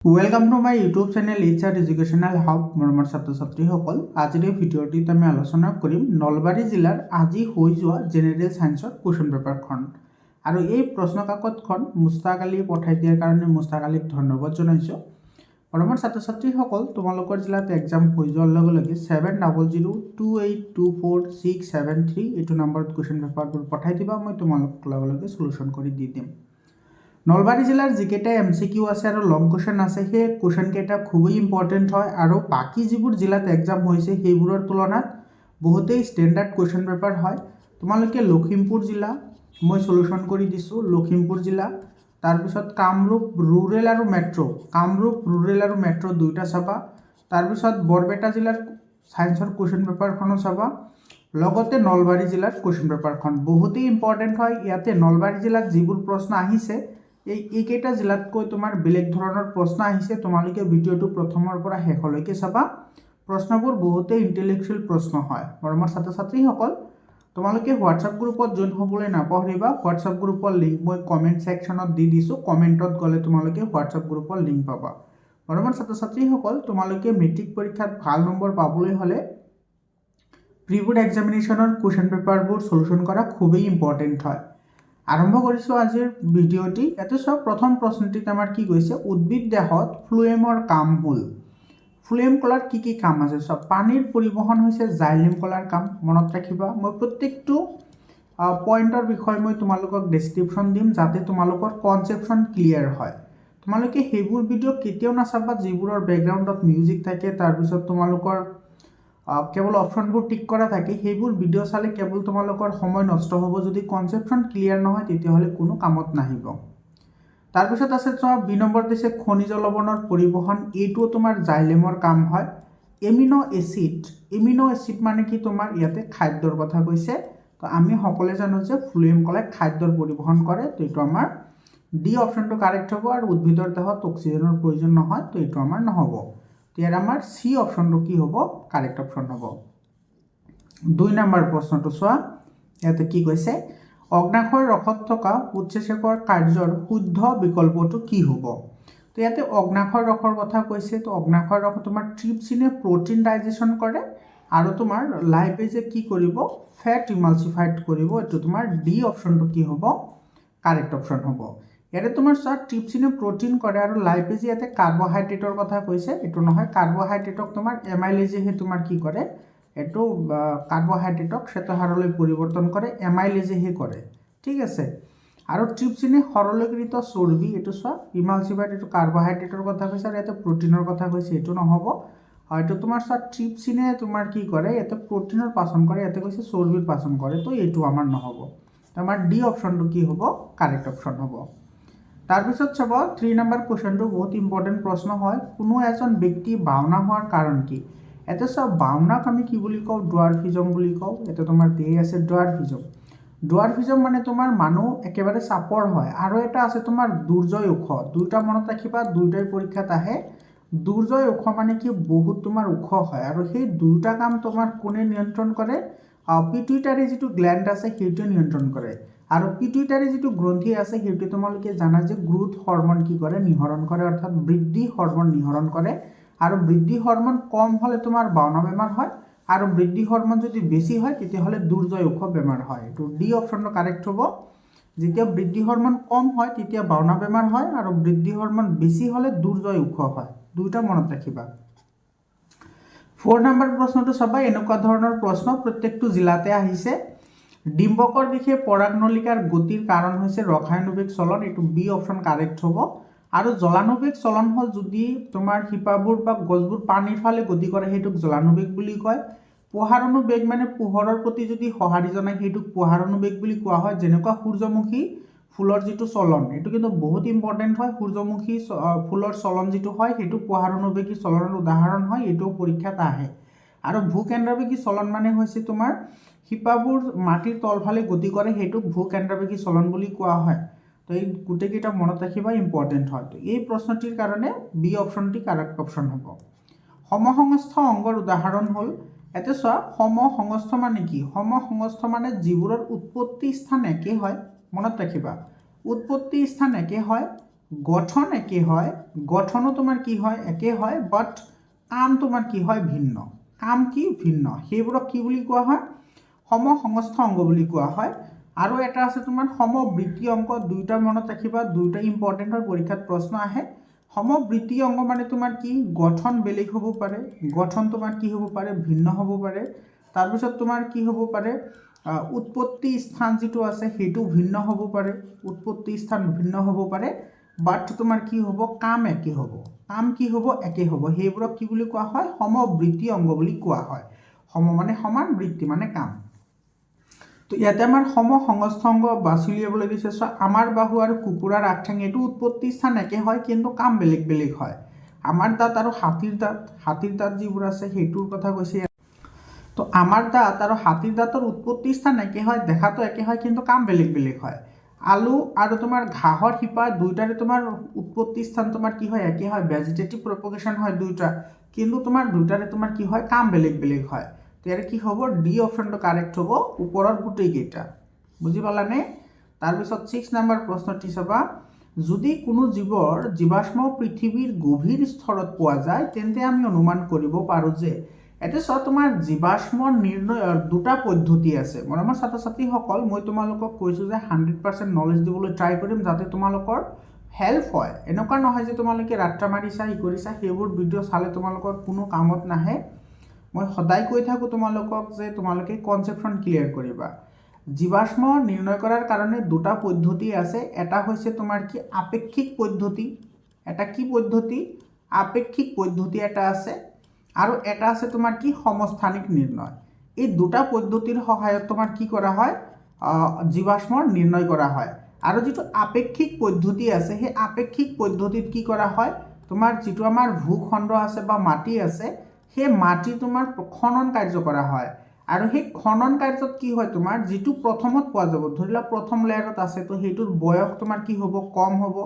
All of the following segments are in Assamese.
Welcome to my YouTube channel it's educational hub মৰমৰ ছাত্ৰ ছাত্ৰীসকল আজিৰ এই ভিডিঅ'টিত আমি আলোচনা কৰিম নলবাৰী জিলাৰ আজি হৈ যোৱা জেনেৰেল সায়েন্সৰ কুৱেশ্যন পেপাৰখন আৰু এই প্ৰশ্ন কাকতখন মুস্তাক আলীয়ে পঠাই দিয়াৰ কাৰণে মুস্তাক আলীক ধন্যবাদ জনাইছোঁ। মৰমৰ ছাত্ৰ ছাত্ৰীসকল তোমালোকৰ জিলাত এক্সাম হৈ যোৱাৰ লগে লগে 7002824673 এইটো নম্বৰত কুৱেশ্যন পেপাৰবোৰ পঠাই দিবা, মই তোমালোকক লগে লগে সলিউশ্যন কৰি দি দিম। নলবাৰী জিলাৰ যিকেইটা MCQ আছে আৰু লং কুৱেশ্যন আছে সেই কুৱেশ্যনকেইটা খুবেই ইম্পৰ্টেণ্ট হয় আৰু বাকী যিবোৰ জিলাত এক্সাম হৈছে সেইবোৰৰ তুলনাত বহুতেই ষ্টেণ্ডাৰ্ড কুৱেশ্যন পেপাৰ হয়। তোমালোকে লখিমপুৰ জিলা মই সলিউশ্যন কৰি দিছোঁ, লখিমপুৰ জিলা, তাৰপিছত কামৰূপ ৰুৰেল আৰু মেট্ৰ' দুয়োটা চাবা, তাৰপিছত বৰপেটা জিলাৰ ছায়েন্সৰ কুৱেশ্যন পেপাৰখনো চাবা, লগতে নলবাৰী জিলাৰ কুৱেশ্যন পেপাৰখন বহুতেই ইম্পৰ্টেণ্ট হয়। ইয়াতে নলবাৰী জিলাত যিবোৰ প্ৰশ্ন আহিছে এইকেইটা জিলাতকৈ তোমাৰ বেলেগ ধৰণৰ প্ৰশ্ন আহিছে। তোমালোকে ভিডিঅ'টো প্ৰথমৰ পৰা শেষলৈকে চাবা, প্ৰশ্নবোৰ বহুতেই ইণ্টেলেকচুৱেল প্ৰশ্ন হয়। মৰমৰ ছাত্ৰ ছাত্ৰীসকল তোমালোকে হোৱাটছআপ গ্ৰুপত জইন হ'বলৈ নাপাহৰিবা। হোৱাটছআপ গ্ৰুপৰ লিংক মই কমেণ্ট ছেকশ্যনত দি দিছোঁ, কমেণ্টত গ'লে তোমালোকে হোৱাটছআপ গ্ৰুপৰ লিংক পাবা। মৰমৰ ছাত্ৰ ছাত্ৰীসকল তোমালোকে মেট্ৰিক পৰীক্ষাত ভাল নম্বৰ পাবলৈ হ'লে প্ৰি বোৰ্ড এক্সামিনেশ্যনৰ কুৱেশ্যন পেপাৰবোৰ সলিউশ্যন কৰা খুবেই ইম্পৰ্টেণ্ট হয়। আৰম্ভ কৰিছোঁ আজিৰ ভিডিঅ'টি। ইয়াতে চাওক প্ৰথম প্ৰশ্নটিত আমাৰ কি কৈছে, উদ্ভিদ দেহত ফ্লোয়েমৰ কাম হ'ল। ফ্লোয়েম কলাৰ কি কি কাম আছে চাওক, পানীৰ পৰিবহণ হৈছে জাইলেম কলাৰ কাম, মনত ৰাখিবা। মই প্ৰত্যেকটো পইণ্টৰ বিষয়ে মই তোমালোকক ডেছক্ৰিপশ্যন দিম যাতে তোমালোকৰ কনচেপশ্যন ক্লিয়াৰ হয়। তোমালোকে সেইবোৰ ভিডিঅ' কেতিয়াও নাচাবা যিবোৰৰ বেকগ্ৰাউণ্ডত মিউজিক থাকে, তাৰপিছত তোমালোকৰ কেৱল অপশ্যনবোৰ টিক কৰা থাকে। সেইবোৰ ভিডিঅ' চালে কেৱল তোমালোকৰ সময় নষ্ট হ'ব, যদি কনচেপশ্যন ক্লিয়াৰ নহয় তেতিয়াহ'লে কোনো কামত নাহিব। তাৰপিছত আছে চোৱা বি নম্বৰ দিছে খনিজ লৱণৰ পৰিবহণ, এইটোও তোমাৰ জাইলেমৰ কাম হয়। এমিনো এচিড মানে কি তোমাৰ ইয়াতে খাদ্যৰ কথা কৈছে। তো আমি সকলোৱে জানো যে ফ্লোয়েম কলাই খাদ্যৰ পৰিবহণ কৰে, তো এইটো আমাৰ ডি অপশ্যনটো কাৰেক্ট হ'ব। আৰু উদ্ভিদৰ দেহত অক্সিজেনৰ প্ৰয়োজন নহয়, তো এইটো আমাৰ নহ'ব। ইয়াৰ আমাৰ চি অপশ্যনটো কি হ'ব, কাৰেক্ট অপশ্যন হ'ব। 2 নম্বৰ প্ৰশ্নটো চোৱা, ইয়াতে কি কৈছে, অগ্নাশয়ৰ ৰসত থকা উৎসেচকৰ কাৰ্যৰ শুদ্ধ বিকল্পটো কি হ'ব। তো ইয়াতে অগ্নাশয়ৰ ৰসৰ কথা কৈছে। তো অগ্নাশয়ৰ ৰস তোমাৰ ট্ৰিপচিনে প্ৰটিন ডাইজেশ্যন কৰে আৰু তোমাৰ লাইপেজে কি কৰিব, ফেট ইমালচিফাইড কৰিব। এইটো তোমাৰ ডি অপশ্যনটো কি হ'ব, কাৰেক্ট অপশ্যন হ'ব। ইয়াতে তোমাৰ চোৱা ট্ৰিপচিনে প্ৰটিন কৰে আৰু লাইপেজে ইয়াতে কাৰ্বহাইড্ৰেটৰ কথা কৈছে, এইটো নহয়। কাৰ্বহাইড্ৰেটক তোমাৰ এমাইলেজেহে তোমাৰ কি কৰে, এইটো কাৰ্বহাইড্ৰেটক শ্বেতসাৰলৈ পৰিৱৰ্তন কৰে, এমাইলেজেহে কৰে, ঠিক আছে। আৰু ট্ৰিপচিনে সৰলীকৃত চৰ্বি, এইটো চোৱা ইমালচিফাইড, এইটো কাৰ্বহাইড্ৰেটৰ কথা কৈছে আৰু ইয়াতে প্ৰটিনৰ কথা কৈছে, এইটো নহ'ব। এইটো তোমাৰ চোৱা ট্ৰিপচিনে তোমাৰ কি কৰে, ইয়াতে প্ৰটিনৰ পাচন কৰে, ইয়াতে কৈছে চৰ্বিৰ পাচন কৰে, তো এইটো আমাৰ নহ'ব। আমাৰ ডি অপশ্যনটো কি হ'ব, কাৰেক্ট অপশ্যন হ'ব। তাৰপিছত চাব 3 নম্বৰ কুৱেশ্যনটো বহুত ইম্পৰ্টেণ্ট প্ৰশ্ন হয়, কোনো এজন ব্যক্তি বাওনা হোৱাৰ কাৰণ কি। এটা চাওক বাওনাক আমি কি বুলি কওঁ, ডুৱাৰ্ফিজম বুলি কওঁ। এটা তোমাৰ দেই আছে ডুৱাৰ্ফিজম মানে তোমাৰ মানুহ একেবাৰে চাপৰ হয়। আৰু এটা আছে তোমাৰ দুৰ্জয় ওখ, দুয়োটা মনত ৰাখিবা, দুয়োটাই পৰীক্ষাত আহে। দুৰ্জয় ওখ মানে কি বহুত তোমাৰ ওখ হয়, আৰু সেই দুয়োটা কাম তোমাৰ কোনে নিয়ন্ত্ৰণ কৰে, পিটুইটাৰী যিটো গ্লেণ্ড আছে সেইটোৱে নিয়ন্ত্ৰণ কৰে। আৰু পিটুইটাৰী যিটো গ্ৰন্থি আছে সেইটো তোমালোকে জানা যে গ্ৰোথ হৰমন কি কৰে, নিহৰণ কৰে, অৰ্থাৎ বৃদ্ধি হৰমন নিহৰণ কৰে। আৰু বৃদ্ধি হৰমন কম হ'লে তোমাৰ বাওনা বেমাৰ হয়, আৰু বৃদ্ধি হৰমন যদি বেছি হয় তেতিয়াহ'লে দুৰ্জয় ওখ বেমাৰ হয়। এইটো ডি অপশ্যনটো কাৰেক্ট হ'ব। যেতিয়া বৃদ্ধি হৰমন কম হয় তেতিয়া বাওনা বেমাৰ হয়, আৰু বৃদ্ধি হৰমন বেছি হ'লে দুৰ্জয় ওখ হয়, দুয়োটা মনত ৰাখিবা। 4 নম্বৰ প্ৰশ্নটো চাবা, এনেকুৱা ধৰণৰ প্ৰশ্ন প্ৰত্যেকটো জিলাতে আহিছে। ডিম্বকৰ দিশে পৰাগনলিকাৰ গতিৰ কাৰণ হৈছে ৰসায়নবিক চলন, এইটো বি অপশ্যন কাৰেক্ট হ'ব। আৰু জলানবিক চলন হ'ল যদি তোমাৰ শিপাবোৰ বা গছবোৰ পানীৰ ফালে গতি কৰে, সেইটোক জলানবিক বুলি কয়। পোহাৰণুবেগ মানে পোহৰৰ প্ৰতি যদি সঁহাৰি জনায় সেইটোক পোহাৰণুবেগ বুলি কোৱা হয়। যেনেকুৱা সূৰ্যমুখী ফুলৰ যিটো চলন, এইটো কিন্তু বহুত ইম্পৰ্টেণ্ট হয়। সূৰ্যমুখী ফুলৰ চলন যিটো হয় সেইটো পোহাৰণুবেগী চলনৰ উদাহৰণ হয়, এইটোও পৰীক্ষাত আহে। আৰু ভূকেন্দ্ৰবেগী চলন মানে হৈছে তোমাৰ শিপাবোৰ মাটিৰ তলফালে গতি কৰে, সেইটোক ভূকেন্দ্ৰবেগী চলন বুলি কোৱা হয়। তো এই গোটেইকেইটা মনত ৰাখিবা, ইম্পৰ্টেণ্ট হয়। তো এই প্ৰশ্নটিৰ কাৰণে বি অপশ্যনটি কাৰেক্ট অপশ্যন হ'ব। সমসংস্থ অংগৰ উদাহৰণ হ'ল, ইয়াতে চোৱা সমসংস্থ মানে কি, সমসংস্থ মানে যিবোৰৰ উৎপত্তি স্থান একে হয়, মনত ৰাখিবা উৎপত্তি স্থান একে হয়, গঠন একে হয়, গঠনও তোমাৰ কি হয় একে হয়, বাট কাম তোমাৰ কি হয় ভিন্ন, কাম কি ভিন্ন, সেইবোৰক কি বুলি কোৱা হয় সমসংস্থ অংগ বুলি কোৱা হয়। আৰু এটা আছে তোমাৰ সমবৃত্তি অংগ, দুইটা মনত ৰাখিবা, দুইটা ইম্পৰ্টেণ্ট হয়, পৰীক্ষাত প্ৰশ্ন আহে। সমবৃত্তি অংগ মানে তোমাৰ কি গঠন বেলেগ হ'ব পাৰে, গঠন তোমাৰ কি হ'ব পাৰে ভিন্ন হ'ব পাৰে। তাৰপিছত তোমাৰ কি হ'ব পাৰে উৎপত্তি স্থান যিটো আছে সেইটো ভিন্ন হ'ব পাৰে, উৎপত্তি স্থান ভিন্ন হ'ব পাৰে, বাট তোমাৰ কি হ'ব কাম একে হ'ব, কাম কি হ'ব একে হ'ব, সেইবোৰক কি বুলি কোৱা হয় সমবৃত্তি অংগ বুলি কোৱা হয়। সম মানে সমান, বৃত্তি মানে কাম। তো ইয়াতে আমাৰ সমসংস্থ অংগ বাছি উলিয়াবলৈ দিছে। চ' আমাৰ বাহু আৰু কুকুৰাৰ আগঠেং এইটো উৎপত্তি স্থান একে হয় কিন্তু কাম বেলেগ বেলেগ হয়। আমাৰ দাঁত আৰু হাতীৰ দাঁত যিবোৰ আছে সেইটোৰ কথা কৈছে। তো আমাৰ দাঁত আৰু হাতীৰ দাঁতৰ উৎপত্তি স্থান একে হয়, দেখাটো একে হয় কিন্তু কাম বেলেগ বেলেগ হয়। আলু আৰু তোমাৰ ঘাঁহৰ শিপা দুইটাৰে তোমাৰ উৎপত্তি স্থান তোমাৰ কি হয় একে হয়, ভেজিটেটিভ প্ৰপগেশ্যন হয় দুইটা, কিন্তু তোমাৰ দুইটাৰে তোমাৰ কি হয় কাম বেলেগ বেলেগ হয়। ইয়াৰ কি হ'ব ডি অপশ্যনটো কাৰেক্ট হ'ব, ওপৰৰ গোটেইকেইটা। বুজি পালানে? তাৰপিছত 6 নম্বৰ প্ৰশ্নটি চাবা, যদি কোনো জীৱৰ জীৱাশ্ম পৃথিৱীৰ গভীৰ স্তৰত পোৱা যায় তেন্তে আমি অনুমান কৰিব পাৰোঁ যে, এতিয়া চোৱা তোমাৰ জীৱাশ্ম নিৰ্ণয়ৰ দুটা পদ্ধতি আছে। মৰমৰ ছাত্ৰ ছাত্ৰীসকল, মই তোমালোকক কৈছোঁ যে 100% নলেজ দিবলৈ ট্ৰাই কৰিম যাতে তোমালোকৰ হেল্প হয়। এনেকুৱা নহয় যে তোমালোকে ৰাত্ৰা মাৰিছা ই কৰিছা, সেইবোৰ ভিডিঅ' চালে তোমালোকৰ কোনো কামত নাহে। মই সদায় কৈ থাকোঁ তোমালোকক যে তোমালোকে কনচেপ্টখন ক্লিয়াৰ কৰিবা। জীৱাশ্ম নিৰ্ণয় কৰাৰ কাৰণে দুটা পদ্ধতি আছে। এটা হৈছে তোমাৰ কি আপেক্ষিক পদ্ধতি, এটা কি পদ্ধতি আপেক্ষিক পদ্ধতি এটা আছে, আৰু এটা আছে তোমাৰ কি সমস্থানিক নিৰ্ণয়। এই দুটা পদ্ধতিৰ সহায়ত তোমাৰ কি কৰা হয় জীৱাশ্মৰ নিৰ্ণয় কৰা হয়। আৰু যিটো আপেক্ষিক পদ্ধতি আছে সেই আপেক্ষিক পদ্ধতিত কি কৰা হয়, তোমাৰ যিটো আমাৰ ভূখণ্ড আছে বা মাটি আছে সেই মাটি তোমাৰ খনন কাৰ্য কৰা হয়। আৰু সেই খনন কাৰ্যত কি হয় তোমাৰ যিটো প্ৰথমত পোৱা যাব, ধৰি লোৱা প্ৰথম লেয়াৰত আছে তো সেইটোৰ বয়স তোমাৰ কি হ'ব কম হ'ব,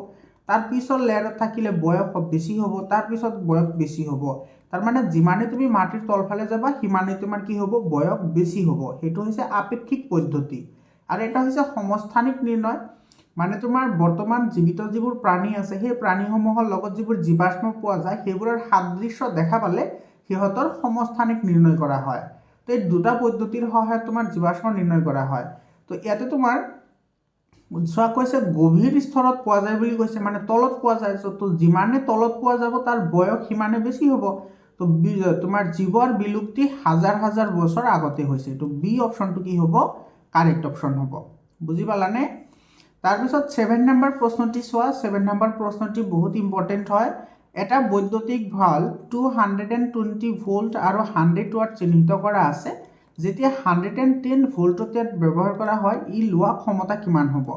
তাৰ পিছৰ লেয়াৰত থাকিলে বয়স বেছি হ'ব, তাৰপিছত বয়স বেছি হ'ব। তাৰমানে যিমানে তুমি মাটিৰ তলফালে যাবা সিমানে তোমাৰ কি হ'ব বয়স বেছি হ'ব। সেইটো হৈছে আপেক্ষিক পদ্ধতি। আৰু এটা হৈছে সমস্থানিক নিৰ্ণয়, মানে তোমাৰ বৰ্তমান জীৱিত যিবোৰ প্ৰাণী আছে সেই প্ৰাণীসমূহৰ লগত যিবোৰ জীৱাশ্ম পোৱা যায় সেইবোৰৰ সাদৃশ্য দেখা পালে সিহঁতৰ সমস্থানিক নিৰ্ণয় কৰা হয়। তো এই দুটা পদ্ধতিৰ সহায়ত তোমাৰ জীৱাশ্ম নিৰ্ণয় কৰা হয়। তো ইয়াতে তোমাৰ চোৱা কৈছে গভীৰ স্তৰত পোৱা যায় বুলি কৈছে, মানে তলত পোৱা যায়। তো যিমানে তলত পোৱা যাব তাৰ বয়স সিমানে বেছি হ'ব। তো তোমাৰ জীৱৰ বিলুপ্তি হাজাৰ হাজাৰ বছৰ আগতে হৈছে। তো বি অপশ্যনটো কি হ'ব কাৰেক্ট অপশ্যন হ'ব। বুজি পালানে? তাৰপিছত 7 নম্বৰ প্ৰশ্নটি চোৱা। 7 নম্বৰ প্ৰশ্নটি বহুত ইম্পৰ্টেণ্ট হয়। এটা বৈদ্যুতিক ভাল্ব 220 ভোল্ট আৰু 100 ৱাট চিহ্নিত কৰা আছে। যেতিয়া 110 ভোল্টত ইয়াত ব্যৱহাৰ কৰা হয় ই লোৱা ক্ষমতা কিমান হ'ব?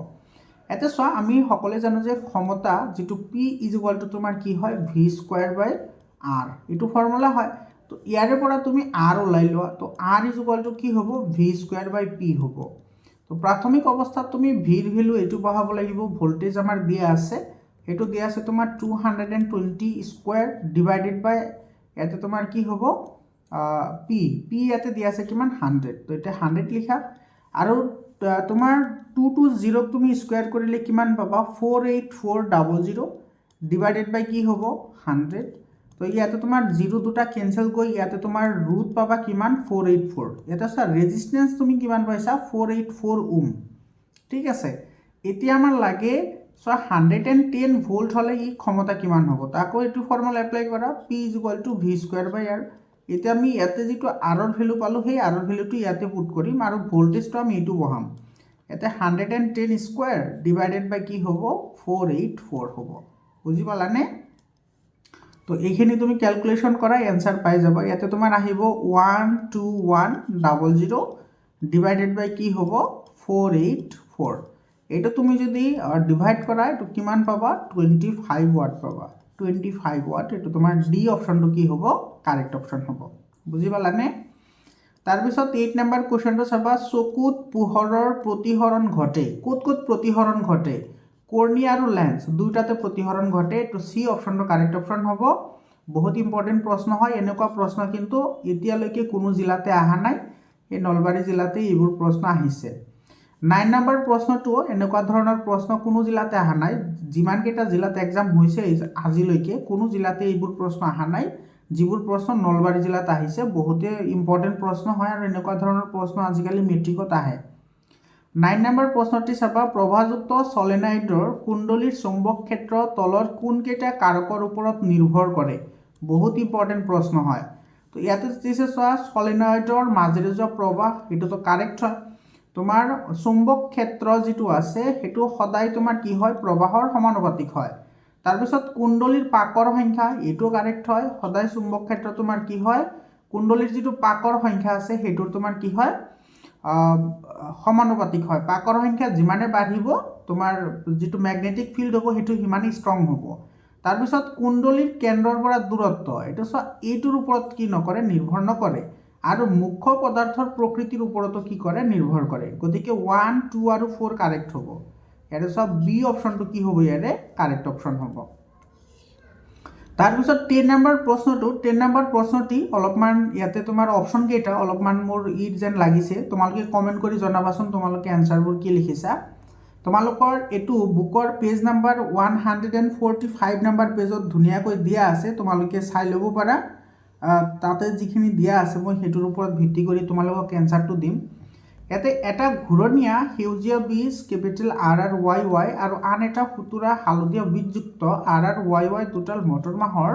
এতিয়া চোৱা আমি সকলোৱে জানো যে ক্ষমতা যিটো পি ইকুৱেল টু তোমাৰ কি হয় ভি স্কোয়াৰ বাই আৰ, এইটো ফৰ্মুলা হয়। তো ইয়াৰে পৰা তুমি আৰ ওলাই লোৱা, তো আৰ ইকুৱেল টু কি হ'ব ভি স্কোয়াৰ বাই পি হ'ব। তো প্ৰাথমিক অৱস্থাত তুমি ভিৰ ভেলু এইটো বহাব লাগিব, ভোল্টেজ আমাৰ দিয়া আছে, সেইটো দিয়া আছে তোমাৰ 220 স্কোয়াৰ ডিভাইডেড বাই ইয়াতে তোমাৰ কি হ'ব পি ইয়াতে দিয়া আছে কিমান 100, তো এতিয়া 100 লিখা। আৰু তোমাৰ 2 to 0 তুমি স্কোয়াৰ কৰিলে কিমান পাবা 48400 ডিভাইডেড বাই কি হ'ব 100। তো ইয়াতে তোমাৰ 0 দুটা কেঞ্চেল গৈ ইয়াতে তোমাৰ ৰুট পাবা কিমান 484। ইয়াতে চোৱা ৰেজিষ্টেঞ্চ তুমি কিমান পাইছা 484 ওম। ঠিক আছে, এতিয়া আমাৰ লাগে চোৱা 110 ভোল্ট হ'লে ই ক্ষমতা কিমান হ'ব, তাকো এইটো ফৰ্মুলা এপ্লাই কৰা P equal to V square by R. এতিয়া আমি ইয়াতে যিটো আৰৰ ভেলু পালোঁ সেই আৰৰ ভেলুটো ইয়াতে পুট কৰিম আৰু ভোল্টেজটো আমি এইটো বহাম। ইয়াতে 110 স্কোয়াৰ ডিভাইডেড বাই কি হ'ব 484 হ'ব। বুজি পালানে? তো এইখিনি তুমি ক্যালকুলেশন কৰা এনসাৰ পাই যাবা। ইয়াতে তোমাৰ আহিব 12100 ডিভাইডেড বাই কি হ'ব 484। এইটো তুমি যদি ডিভাইড কৰা এইটো কিমান পাবা 25 ওয়াট পাবা, 25 ওয়াট। এইটো তোমাৰ ডি অপশ্যনটো কি হ'ব কাৰেক্ট অপশ্যন হ'ব। বুজি পালানে? তাৰপিছত 8 নম্বৰ কুৱেশ্যনটো চাবা, চকুত পোহৰৰ প্ৰতিহৰণ ঘটে। ক'ত ক'ত প্ৰতিহৰণ ঘটে? কৰ্ণিয়া আৰু লেন্স দুইটাতে প্ৰতিহৰণ ঘটে। তো সি অপশ্যনটো কাৰেক্ট অপশ্যন হ'ব। বহুত ইম্পৰ্টেণ্ট প্ৰশ্ন হয়, এনেকুৱা প্ৰশ্ন কিন্তু এতিয়ালৈকে কোনো জিলাতে অহা নাই, এই নলবাৰী জিলাতে এইবোৰ প্ৰশ্ন আহিছে। 9 নম্বৰ প্ৰশ্নটো এনেকুৱা ধৰণৰ প্ৰশ্ন কোনো জিলাতে অহা নাই, যিমানকেইটা জিলাত এক্সাম হৈছে আজিলৈকে কোনো জিলাতে এইবোৰ প্ৰশ্ন অহা নাই। যিবোৰ প্ৰশ্ন নলবাৰী জিলাত আহিছে, বহুতে ইম্পৰ্টেণ্ট প্ৰশ্ন হয় আৰু এনেকুৱা ধৰণৰ প্ৰশ্ন আজিকালি মেট্ৰিকত আহে। 9 নম্বৰ প্ৰশ্নটি চাবা, প্ৰভাযুক্ত সলেনয়েডৰ কুণ্ডলীৰ চুম্বক ক্ষেত্ৰ তলৰ কোনকেইটা কাৰকৰ ওপৰত নিৰ্ভৰ কৰে? বহুত ইম্পৰ্টেণ্ট প্ৰশ্ন হয়। তো ইয়াতে দিছে চোৱা, সলেনয়েডৰ মাজেৰে যোৱা প্ৰবাহ, এইটোতো কাৰেক্ট হয়। তোমাৰ চুম্বক ক্ষেত্ৰ যিটো আছে সেইটো সদায় তোমাৰ কি হয়, প্ৰবাহৰ সমানুপাতিক হয়। তাৰপিছত কুণ্ডলীৰ পাকৰ সংখ্যা, এইটো কাৰেক্ট হয়। সদায় চুম্বক ক্ষেত্ৰ তোমাৰ কি হয়, কুণ্ডলীৰ যিটো পাকৰ সংখ্যা আছে সেইটোৰ তোমাৰ কি হয়, সমানুপাতিক হয়। পাকৰ সংখ্যা যিমানে বাঢ়িব তোমাৰ যিটো মেগনেটিক ফিল্ড হ'ব সেইটো সিমানেই ষ্ট্ৰং হ'ব। তাৰপিছত কুণ্ডলীৰ কেন্দ্ৰৰ পৰা দূৰত্ব, এইটো চোৱা, এইটোৰ ওপৰত কি নকৰে, নিৰ্ভৰ নকৰে। আৰু মুখ্য পদাৰ্থৰ প্ৰকৃতিৰ ওপৰতো কি কৰে, নিৰ্ভৰ কৰে। গতিকে 1, 2 আৰু 4 কাৰেক্ট হ'ব। ইয়াতে চোৱা, বি অপশ্যনটো কি হ'ব, ইয়াৰে কাৰেক্ট অপশ্যন হ'ব। তাৰপিছত 10 নম্বৰ প্ৰশ্নটো, 10 নম্বৰ প্ৰশ্নটি অলপমান ইয়াতে তোমাৰ অপশ্যন কেইটা অলপমান মোৰ যেন লাগিছে। তোমালোকে কমেণ্ট কৰি জনাবাচোন তোমালোকে এনচাৰবোৰ কি লিখিছা। তোমালোকৰ এইটো বুকৰ পেজ নাম্বাৰ 145 নম্বৰ পেজত ধুনীয়াকৈ দিয়া আছে, তোমালোকে চাই ল'ব পাৰা। তাতে যিখিনি দিয়া আছে মই সেইটোৰ ওপৰত ভিত্তি কৰি তোমালোকক এনচাৰটো দিম। ইয়াতে এটা ঘূৰণীয়া সেউজীয়া বীজ কেপিটেল RRYY আৰু আন এটা সুতুৰা হালধীয়া বীজযুক্ত RRYY দুটাল মটৰ মাহৰ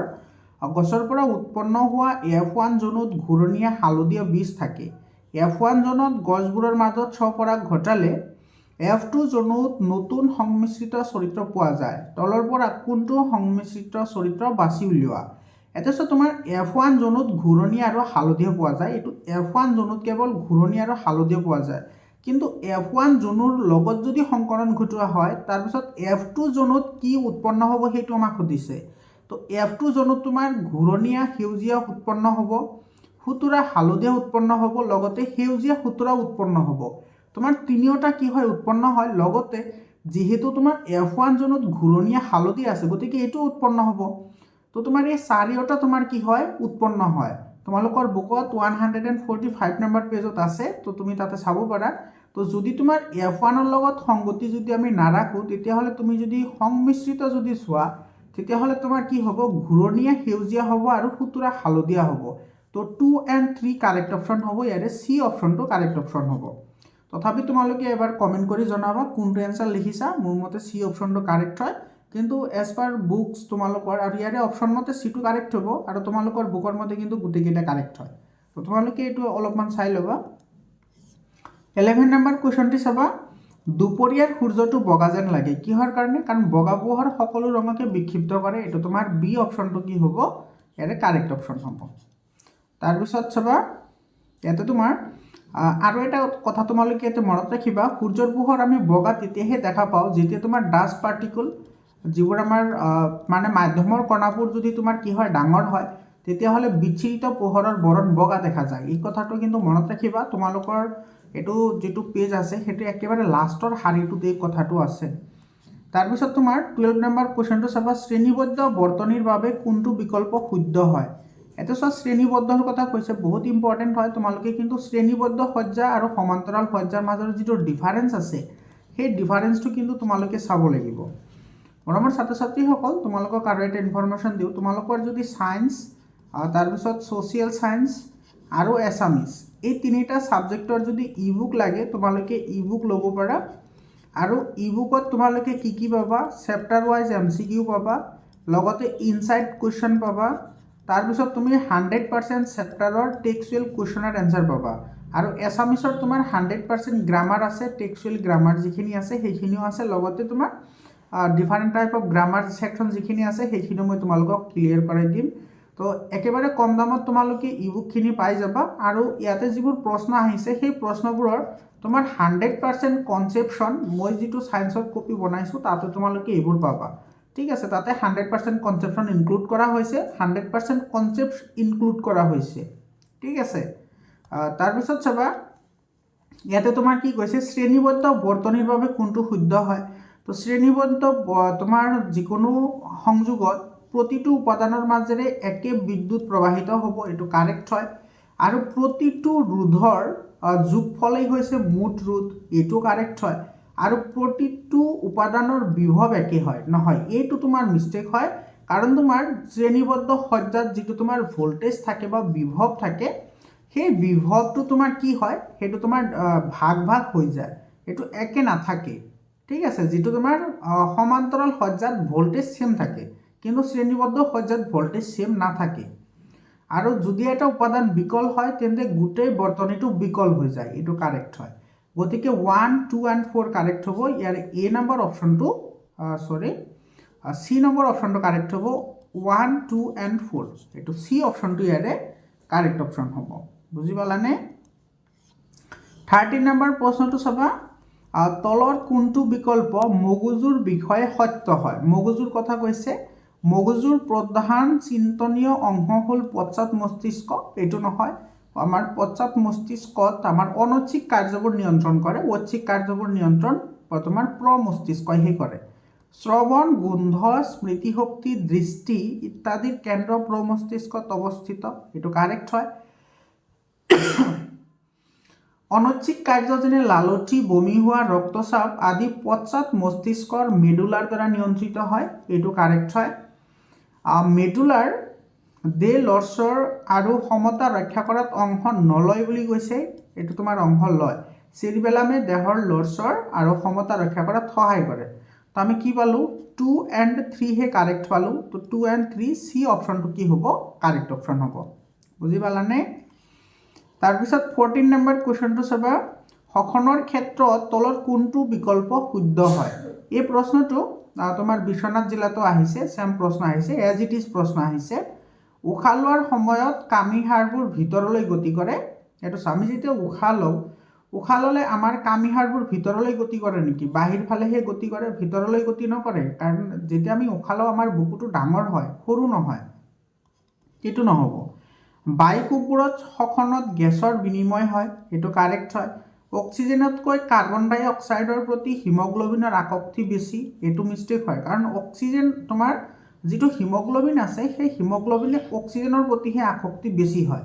গছৰ পৰা উৎপন্ন হোৱা F1 জোনত ঘূৰণীয়া হালধীয়া বীজ থাকে। F1 জোনত গছবোৰৰ মাজত স্বপৰাগ ঘটালে F2 জোনত নতুন সংমিশ্ৰিত চৰিত্ৰ পোৱা যায়। তলৰ পৰা কোনটো সংমিশ্ৰিত চৰিত্ৰ বাছি উলিওৱা। এতিয়া চোৱা, তোমাৰ F1 জোনত ঘূৰণীয়া আৰু হালধীয়া পোৱা যায়। এইটো F1 জোনত কেৱল ঘূৰণীয়া আৰু হালধীয়া পোৱা যায়। কিন্তু F1 জোনৰ লগত যদি সংকৰণ ঘটোৱা হয়, তাৰপিছত F2 জোনত কি উৎপন্ন হ'ব সেইটো আমাক সুধিছে। তো F2 জোনত তোমাৰ ঘূৰণীয়া সেউজীয়া উৎপন্ন হ'ব, সুতুৰা হালধীয়া উৎপন্ন হ'ব, লগতে সেউজীয়া সুতুৰা উৎপন্ন হ'ব। তোমাৰ তিনিওটা কি হয়, উৎপন্ন হয়। লগতে যিহেতু তোমাৰ F1 জোনত ঘূৰণীয়া হালধীয়া আছে, গতিকে এইটো উৎপন্ন হ'ব। তো তোমাৰ এই চাৰিওটা তোমাৰ কি হয়, উৎপন্ন হয়। তোমালোকৰ বুকত 145 নম্বৰ পেজত আছে, তো তুমি তাতে চাব পাৰা। তো যদি তোমাৰ F1ৰ লগত সংগতি যদি আমি নাৰাখোঁ, তেতিয়াহ'লে তুমি যদি সংমিশ্ৰিত যদি চোৱা, তেতিয়াহ'লে তোমাৰ কি হ'ব, ঘূৰণীয়া সেউজীয়া হ'ব আৰু সুতুৰা হালধীয়া হ'ব। তো 2 and 3 কাৰেক্ট অপশ্যন হ'ব। ইয়াৰে চি অপশ্যনটো কাৰেক্ট অপশ্যন হ'ব। তথাপি তোমালোকে এবাৰ কমেণ্ট কৰি জনাবা কোনটো এনচাৰ লিখিছা। মোৰ মতে চি অপশ্যনটো কাৰেক্ট হয়, কিন্তু এজ পাৰ বুকছ তোমালোকৰ আৰু ইয়াৰে অপশ্যন মতে চিটো কাৰেক্ট হ'ব, আৰু তোমালোকৰ বুকৰ মতে কিন্তু গোটেইকেইটা কাৰেক্ট হয়। তো তোমালোকে এইটো অলপমান চাই ল'বা। 11 নম্বৰ কুৱেশ্যনটি চাবা, দুপৰীয়াৰ সূৰ্যটো বগা যেন লাগে, কিহৰ কাৰণে? কাৰণ বগা পোহৰ সকলো ৰঙকে বিক্ষিপ্ত কৰে। এইটো তোমাৰ বি অপশ্যনটো কি হ'ব, ইয়াৰে কাৰেক্ট অপশ্যন হ'ব। তাৰপিছত চাবা, ইয়াতে তোমাৰ আৰু এটা কথা তোমালোকে ইয়াতে মনত ৰাখিবা, সূৰ্যৰ পোহৰ আমি বগা তেতিয়াহে দেখা পাওঁ যেতিয়া তোমাৰ ডাষ্ট পাৰ্টিকল, যিবোৰ আমাৰ মানে মাধ্যমৰ কণাবোৰ যদি তোমাৰ কি হয়, ডাঙৰ হয়, তেতিয়াহ'লে বিচ্ছিৰিত পোহৰৰ বৰণ বগা দেখা যায়। এই কথাটো কিন্তু মনত ৰাখিবা। তোমালোকৰ এইটো যিটো পেজ আছে সেইটো একেবাৰে লাষ্টৰ শাৰীটোত এই কথাটো আছে। তাৰপিছত তোমাৰ 12 নম্বৰ কুৱেশ্যনটো চাবা, শ্ৰেণীবদ্ধ বৰ্তনীৰ বাবে কোনটো বিকল্প শুদ্ধ হয়। এটা চোৱা, শ্ৰেণীবদ্ধৰ কথা কৈছে, বহুত ইম্পৰ্টেণ্ট হয়। তোমালোকে কিন্তু শ্ৰেণীবদ্ধ সজ্জা আৰু সমান্তৰাল সজ্জাৰ মাজৰ যিটো ডিফাৰেঞ্চ আছে, সেই ডিফাৰেঞ্চটো কিন্তু তোমালোকে চাব লাগিব। মৰমৰ ছাত্ৰ ছাত্ৰীসকল, তোমালোকক আৰু এটা ইনফৰমেশ্যন দিওঁ। তোমালোকৰ যদি ছায়েন্স, তাৰপিছত ছ'চিয়েল ছায়েন্স আৰু এছামিছ, এই তিনিটা ছাবজেক্টৰ যদি ই বুক লাগে, তোমালোকে ই বুক ল'ব পাৰা। আৰু ই বুকত তোমালোকে কি কি পাবা, চেপ্টাৰ ৱাইজ MCQ পাবা, লগতে ইনচাইট কুৱেশ্যন পাবা। তাৰপিছত তুমি 100% চেপ্টাৰৰ টেক্সচুৱেল কুৱেশ্যনৰ এনচাৰ পাবা। আৰু এছামিছত তোমাৰ 100% গ্ৰামাৰ আছে, টেক্সচুৱেল গ্ৰামাৰ যিখিনি আছে সেইখিনিও আছে। লগতে তোমাৰ different type of grammar section যিখিনি আছে সেইখিনিও মই তোমালোকক ক্লিয়াৰ কৰাই দিম। তো একেবাৰে কম দামত তোমালোকে ই বুকখিনি পাই যাবা। আৰু ইয়াতে যিবোৰ প্ৰশ্ন আহিছে সেই প্ৰশ্নবোৰৰ তোমাৰ 100% কনচেপশ্যন, মই যিটো ছায়েন্সৰ কপি বনাইছোঁ তাতে তোমালোকে এইবোৰ পাবা। ঠিক আছে, তাতে 100% কনচেপশ্যন ইনক্লুড কৰা হৈছে, 100% কনচেপ্ট ইনক্লুড কৰা হৈছে। ঠিক আছে, তাৰপিছত চাবা, ইয়াতে তোমাৰ কি কৈছে, শ্ৰেণীবদ্ধ বৰ্তনীৰ বাবে কোনটো শুদ্ধ হয়। তো শ্ৰেণীবদ্ধ তোমাৰ যিকোনো সংযোগত প্ৰতিটো উপাদানৰ মাজেৰে একে বিদ্যুৎ প্ৰবাহিত হ'ব, এইটো কাৰেক্ট হয়। আৰু প্ৰতিটো ৰোধৰ যোগফলেই হৈছে মুঠ ৰোধ, এইটো কাৰেক্ট হয়। আৰু প্ৰতিটো উপাদানৰ বিভৱ একে হয় নহয়, এইটো তোমাৰ মিষ্টেক হয়। কাৰণ তোমাৰ শ্ৰেণীবদ্ধ সজ্জাত যিটো তোমাৰ ভোল্টেজ থাকে বা বিভৱ থাকে, সেই বিভৱটো তোমাৰ কি হয়, সেইটো তোমাৰ ভাগ ভাগ হৈ যায়, এইটো একে নাথাকে। ঠিক আছে, যিটো তোমাৰ সমান্তৰাল সজ্জাত ভোল্টেজ সেম থাকে, কিন্তু শ্ৰেণীবদ্ধ সজ্জাত ভোল্টেজ সেম নাথাকে। আৰু যদি এটা উপাদান বিকল হয় তেন্তে গোটেই বৰ্তনীটো বিকল হৈ যায়, এইটো কাৰেক্ট হয়। গতিকে 1, 2 and 4 কাৰেক্ট হ'ব। ইয়াৰ এ নম্বৰ অপশ্যনটো চি নম্বৰ অপশ্যনটো কাৰেক্ট হ'ব। 1, 2 and 4, এইটো চি অপশ্যনটো ইয়াৰে কাৰেক্ট অপশ্যন হ'ব। বুজি পালানে? 13 নম্বৰ প্ৰশ্নটো চাবা, তলৰ কোনটো বিকল্প মগজুৰ বিষয়ে সত্য হয়? মগজুৰ কথা কৈছে। মগজুৰ প্ৰধান চিন্তনীয় অংশ হ'ল পশ্চাৎ মস্তিষ্ক, এইটো নহয়। আমাৰ পশ্চাৎ মস্তিষ্কত আমাৰ অনৈচ্ছিক কাৰ্যবোৰ নিয়ন্ত্ৰণ কৰে, ঐচ্ছিক কাৰ্যবোৰ নিয়ন্ত্ৰণ তোমাৰ প্ৰমস্তিষ্কইহে কৰে। শ্ৰৱণ, গোন্ধ, স্মৃতিশক্তি, দৃষ্টি ইত্যাদিৰ কেন্দ্ৰ প্ৰমস্তিষ্কত অৱস্থিত, এইটো কাৰেক্ট হয়। অনৈচ্ছিক কাৰ্য যেনে লালঠি, বমি হোৱা, ৰক্তচাপ আদি পশ্চাৎ মস্তিষ্কৰ মেডুলাৰ দ্বাৰা নিয়ন্ত্ৰিত হয়, এইটো কাৰেক্ট হয়। মেডুলাৰ দে লৰ্চৰ আৰু সমতা ৰক্ষা কৰাত অংশ নলয় বুলি কৈছে, এইটো তোমাৰ অংশ লয়। চেৰিবেলামে দেহৰ লৰ্চৰ আৰু সমতা ৰক্ষা কৰাত সহায় কৰে। তো আমি কি পালোঁ? 2 and 3 হে কাৰেক্ট পালোঁ। তো 2 and 3 চি অপশ্যনটো কি হ'ব? কাৰেক্ট অপশ্যন হ'ব। বুজি পালানে? তাৰপিছত 14 নম্বৰ কুৱেশ্যনটো চাবা, সখনৰ ক্ষেত্ৰত তলৰ কোনটো বিকল্প শুদ্ধ হয়? এই প্ৰশ্নটো তোমাৰ বিশ্বনাথ জিলাতো আহিছে, চেম প্ৰশ্ন আহিছে, এজ ইট ইজ প্ৰশ্ন আহিছে। উশাহ লোৱাৰ সময়ত কামি হাড়বোৰ ভিতৰলৈ গতি কৰে, এইটো আমি যেতিয়া উশাহ ল'লে আমাৰ কামি হাড়বোৰ ভিতৰলৈ গতি কৰে নেকি? বাহিৰ ফালেহে গতি কৰে, ভিতৰলৈ গতি নকৰে। কাৰণ যেতিয়া আমি উশাহ লওঁ আমাৰ বুকুটো ডাঙৰ হয়, সৰু নহয়, এইটো নহ'ব। বায়ুকোষবোৰত সখনত গেছৰ বিনিময় হয়, এইটো কাৰেক্ট হয়। অক্সিজেনতকৈ কাৰ্বন ডাই অক্সাইডৰ প্ৰতি হিমগ্ল'বিনৰ আসক্তি বেছি, এইটো মিষ্টেক হয়। কাৰণ অক্সিজেন তোমাৰ যিটো হিমগ্ল'বিন আছে, সেই হিমগ্ল'বিনে অক্সিজেনৰ প্ৰতিহে আসক্তি বেছি হয়।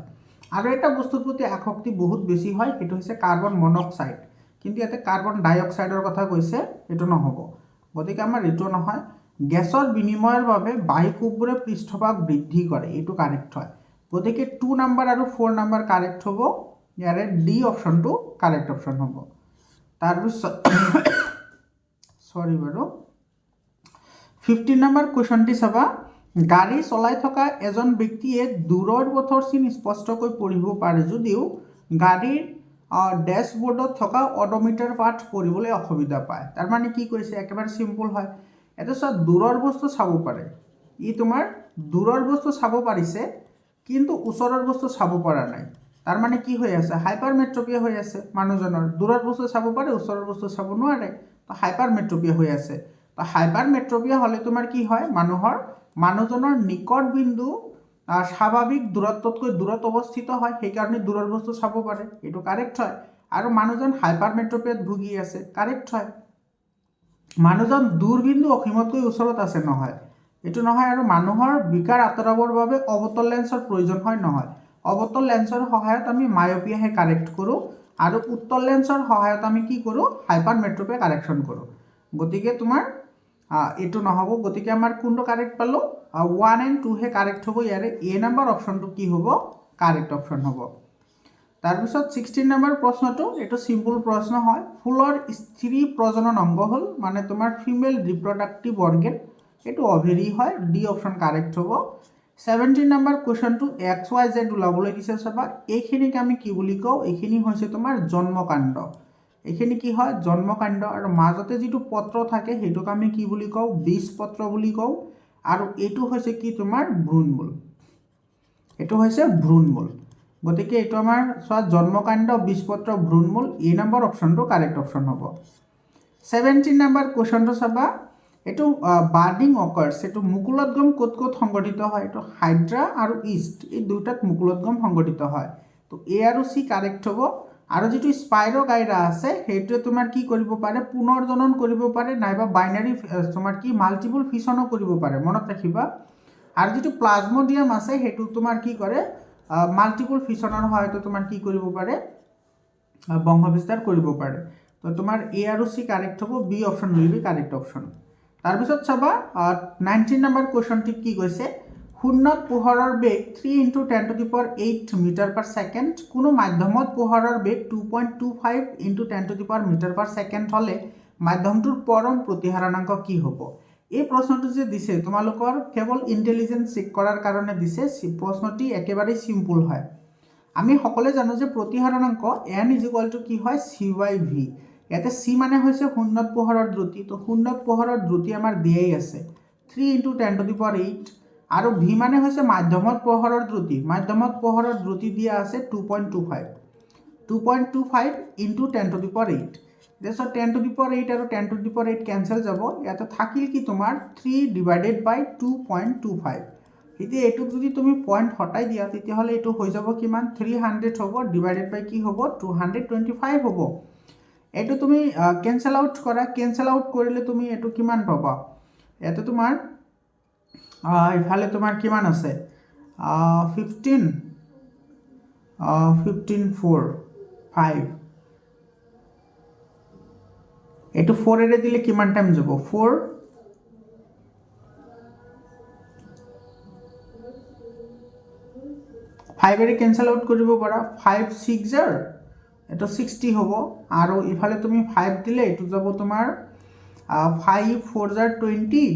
আৰু এটা বস্তুৰ প্ৰতি আসক্তি বহুত বেছি হয়, সেইটো হৈছে কাৰ্বন মনক্সাইড। কিন্তু ইয়াতে কাৰ্বন ডাই অক্সাইডৰ কথা কৈছে, এইটো নহ'ব। গতিকে আমাৰ এইটো নহয়। গেছৰ বিনিময়ৰ বাবে বায়ুকোষবোৰে পৃষ্ঠভাগ বৃদ্ধি কৰে, এইটো কাৰেক্ট হয়। গতিকে 2 নম্বৰ আৰু 4 নম্বৰ কাৰেক্ট হ'ব। ইয়াৰে ডি অপশ্যনটো কাৰেক্ট অপশ্যন হ'ব। তাৰপিছত 15 নম্বৰ কুৱেশ্যনটি চাবা, গাড়ী চলাই থকা এজন ব্যক্তিয়ে দূৰৰ পথৰ চিন স্পষ্টকৈ পঢ়িব পাৰে যদিও গাড়ীৰ ডেছবৰ্ডত থকা অডোমিটাৰ পাঠ পঢ়িবলৈ অসুবিধা পায়। তাৰমানে কি কৈছে? একেবাৰে চিম্পল হয়। এটা চোৱা, দূৰৰ বস্তু চাব পাৰে, ই তোমাৰ দূৰৰ বস্তু চাব পাৰিছে কিন্তু ওচৰৰ বস্তু চাব পৰা নাই। তাৰমানে কি হৈ আছে? হাইপাৰমেট্ৰপিয়া হৈ আছে মানুহজনৰ। দূৰৰ বস্তু চাব পাৰে, ওচৰৰ বস্তু চাব নোৱাৰে, তো হাইপাৰমেট্ৰপিয়া হৈ আছে। তো হাইপাৰমেট্ৰপিয়া হ'লে তোমাৰ কি হয়? মানুহজনৰ নিকট বিন্দু স্বাভাৱিক দূৰত্বতকৈ দূৰত অৱস্থিত হয়, সেইকাৰণে দূৰৰ বস্তু চাব পাৰে, এইটো কাৰেক্ট হয়। আৰু মানুহজন হাইপাৰমেট্ৰপিয়াত ভুগি আছে, কাৰেক্ট হয়। মানুহজন দূৰবিন্দু অসীমতকৈ ওচৰত আছে, নহয়, এইটো নহয়। আৰু মানুহৰ বিকাৰ আঁতৰাবৰ বাবে অৱতল লেন্সৰ প্ৰয়োজন হয়, নহয়। অৱতল লেন্সৰ সহায়ত আমি মায়'পিয়াহে কাৰেক্ট কৰোঁ, আৰু উত্তল লেন্সৰ সহায়ত আমি কি কৰোঁ? হাইপাৰমেট্ৰপিয়া কাৰেকশ্যন কৰোঁ। গতিকে তোমাৰ এইটো নহ'ব। গতিকে আমাৰ কোনটো কাৰেক্ট পালোঁ? 1 and 2 হে কাৰেক্ট হ'ব। ইয়াৰে এ নম্বৰ অপশ্যনটো কি হ'ব? কাৰেক্ট অপশ্যন হ'ব। তাৰপিছত 16 নম্বৰ প্ৰশ্নটো, এইটো চিম্পল প্ৰশ্ন হয়। ফুলৰ স্ত্ৰী প্ৰজনন অংগ হ'ল মানে তোমাৰ ফিমেল ৰিপ্ৰডাক্টিভ অৰ্গেন, এইটো অভেৰি হয়, ডি অপশ্যন কাৰেক্ট হ'ব। 17 নম্বৰ কুৱেশ্যনটো XYZ ওলাবলৈ দিছে চাবা। এইখিনিক আমি কি বুলি কওঁ? এইখিনি হৈছে তোমাৰ জন্মকাণ্ড। এইখিনি কি হয়? জন্মকাণ্ড। আৰু মাজতে যিটো পত্ৰ থাকে সেইটোক আমি কি বুলি কওঁ? বীজপত্ৰ বুলি কওঁ। আৰু এইটো হৈছে কি? তোমাৰ ভ্ৰূণমূল। এইটো হৈছে ভ্ৰূণমূল। গতিকে এইটো আমাৰ চোৱা, জন্মকাণ্ড, বীজপত্ৰ, ভ্ৰূণমূল, এ নম্বৰ অপশ্যনটো কাৰেক্ট অপশ্যন হ'ব। 17 নম্বৰ কুৱেশ্যনটো চাবা। এইটো বাৰ্ডিং অকাৰ্ছ, এইটো মুকুলোদ্গম ক'ত ক'ত সংঘটিত হয়? এইটো হাইড্ৰা আৰু ইষ্ট, এই দুটাত মুকুলোদ্গম সংঘটিত হয়। তো এ আৰু চি কাৰেক্ট হ'ব। আৰু যিটো স্পাইৰ'গাইৰা আছে সেইটোৱে তোমাৰ কি কৰিব পাৰে? পুনৰ্জনন কৰিব পাৰে, নাইবা বাইনাৰী তোমাৰ কি মাল্টিপুল ফিছনো কৰিব পাৰে, মনত ৰাখিবা। আৰু যিটো প্লাজমডিয়াম আছে সেইটো তোমাৰ কি কৰে? মাল্টিপল ফিছনৰ সহায়তো তোমাৰ কি কৰিব পাৰে বংশ বিস্তাৰ কৰিব পাৰে তো তোমাৰ এ আৰু সি কাৰেক্ট হ'ব B option will be correct option তাৰপিছত চাবা 19 নম্বৰ কুৱেশ্যনটি কি কৈছে শূন্যত পোহৰৰ বেগ 3 × 10⁸ মিটাৰ পাৰ ছেকেণ্ড কোনো মাধ্যমত পোহৰৰ বেগ 2.25 × 10⁻⁷ মিটাৰ পাৰ ছেকেণ্ড হ'লে মাধ্যমটোৰ পৰম প্ৰতিহাৰণাংক কি হ'ব এই প্ৰশ্নটো যে দিছে তোমালোকৰ কেৱল ইণ্টেলিজেন্স চেক কৰাৰ কাৰণে দিছে প্ৰশ্নটি একেবাৰে সিম্পল হয় আমি সকলোৱে জানো যে প্ৰতিহাৰণাংক n = কি হয় c/v ইয়াতে c মানে হৈছে শূন্যত পোহৰৰ দ্ৰুতি তো শূন্যত পোহৰৰ দ্ৰুতি আমাৰ দিয়াই আছে 3 × 10⁸ আৰু v মানে হৈছে মাধ্যমত পোহৰৰ দ্ৰুতি মাধ্যমত পোহৰৰ দ্ৰুতি দিয়া আছে 2.25 × 10⁸ তাৰপিছত 10⁸ আৰু 10⁸ কেঞ্চেল যাব ইয়াতে থাকিল কি তোমাৰ 3/2.25 এতিয়া এইটোক যদি তুমি পইণ্ট হটাই দিয়া তেতিয়াহ'লে এইটো হৈ যাব কিমান 300 হ'ব ডিভাইডেড বাই কি হ'ব 225 হ'ব এইটো তুমি কেঞ্চেল আউট কৰা কেঞ্চেল আউট কৰিলে তুমি এইটো কিমান পাবা ইয়াতে তোমাৰ ইফালে তোমাৰ কিমান আছে 15 4 5 এইটো 4 এৰে দিলে কিমান টাইম যাব 4 5 এৰে কেঞ্চেল আউট কৰিব পাৰা 5 6 এইটো 60 হ'ব আৰু ইফালে তুমি 5 দিলে এইটো যাব তোমাৰ 5 4 20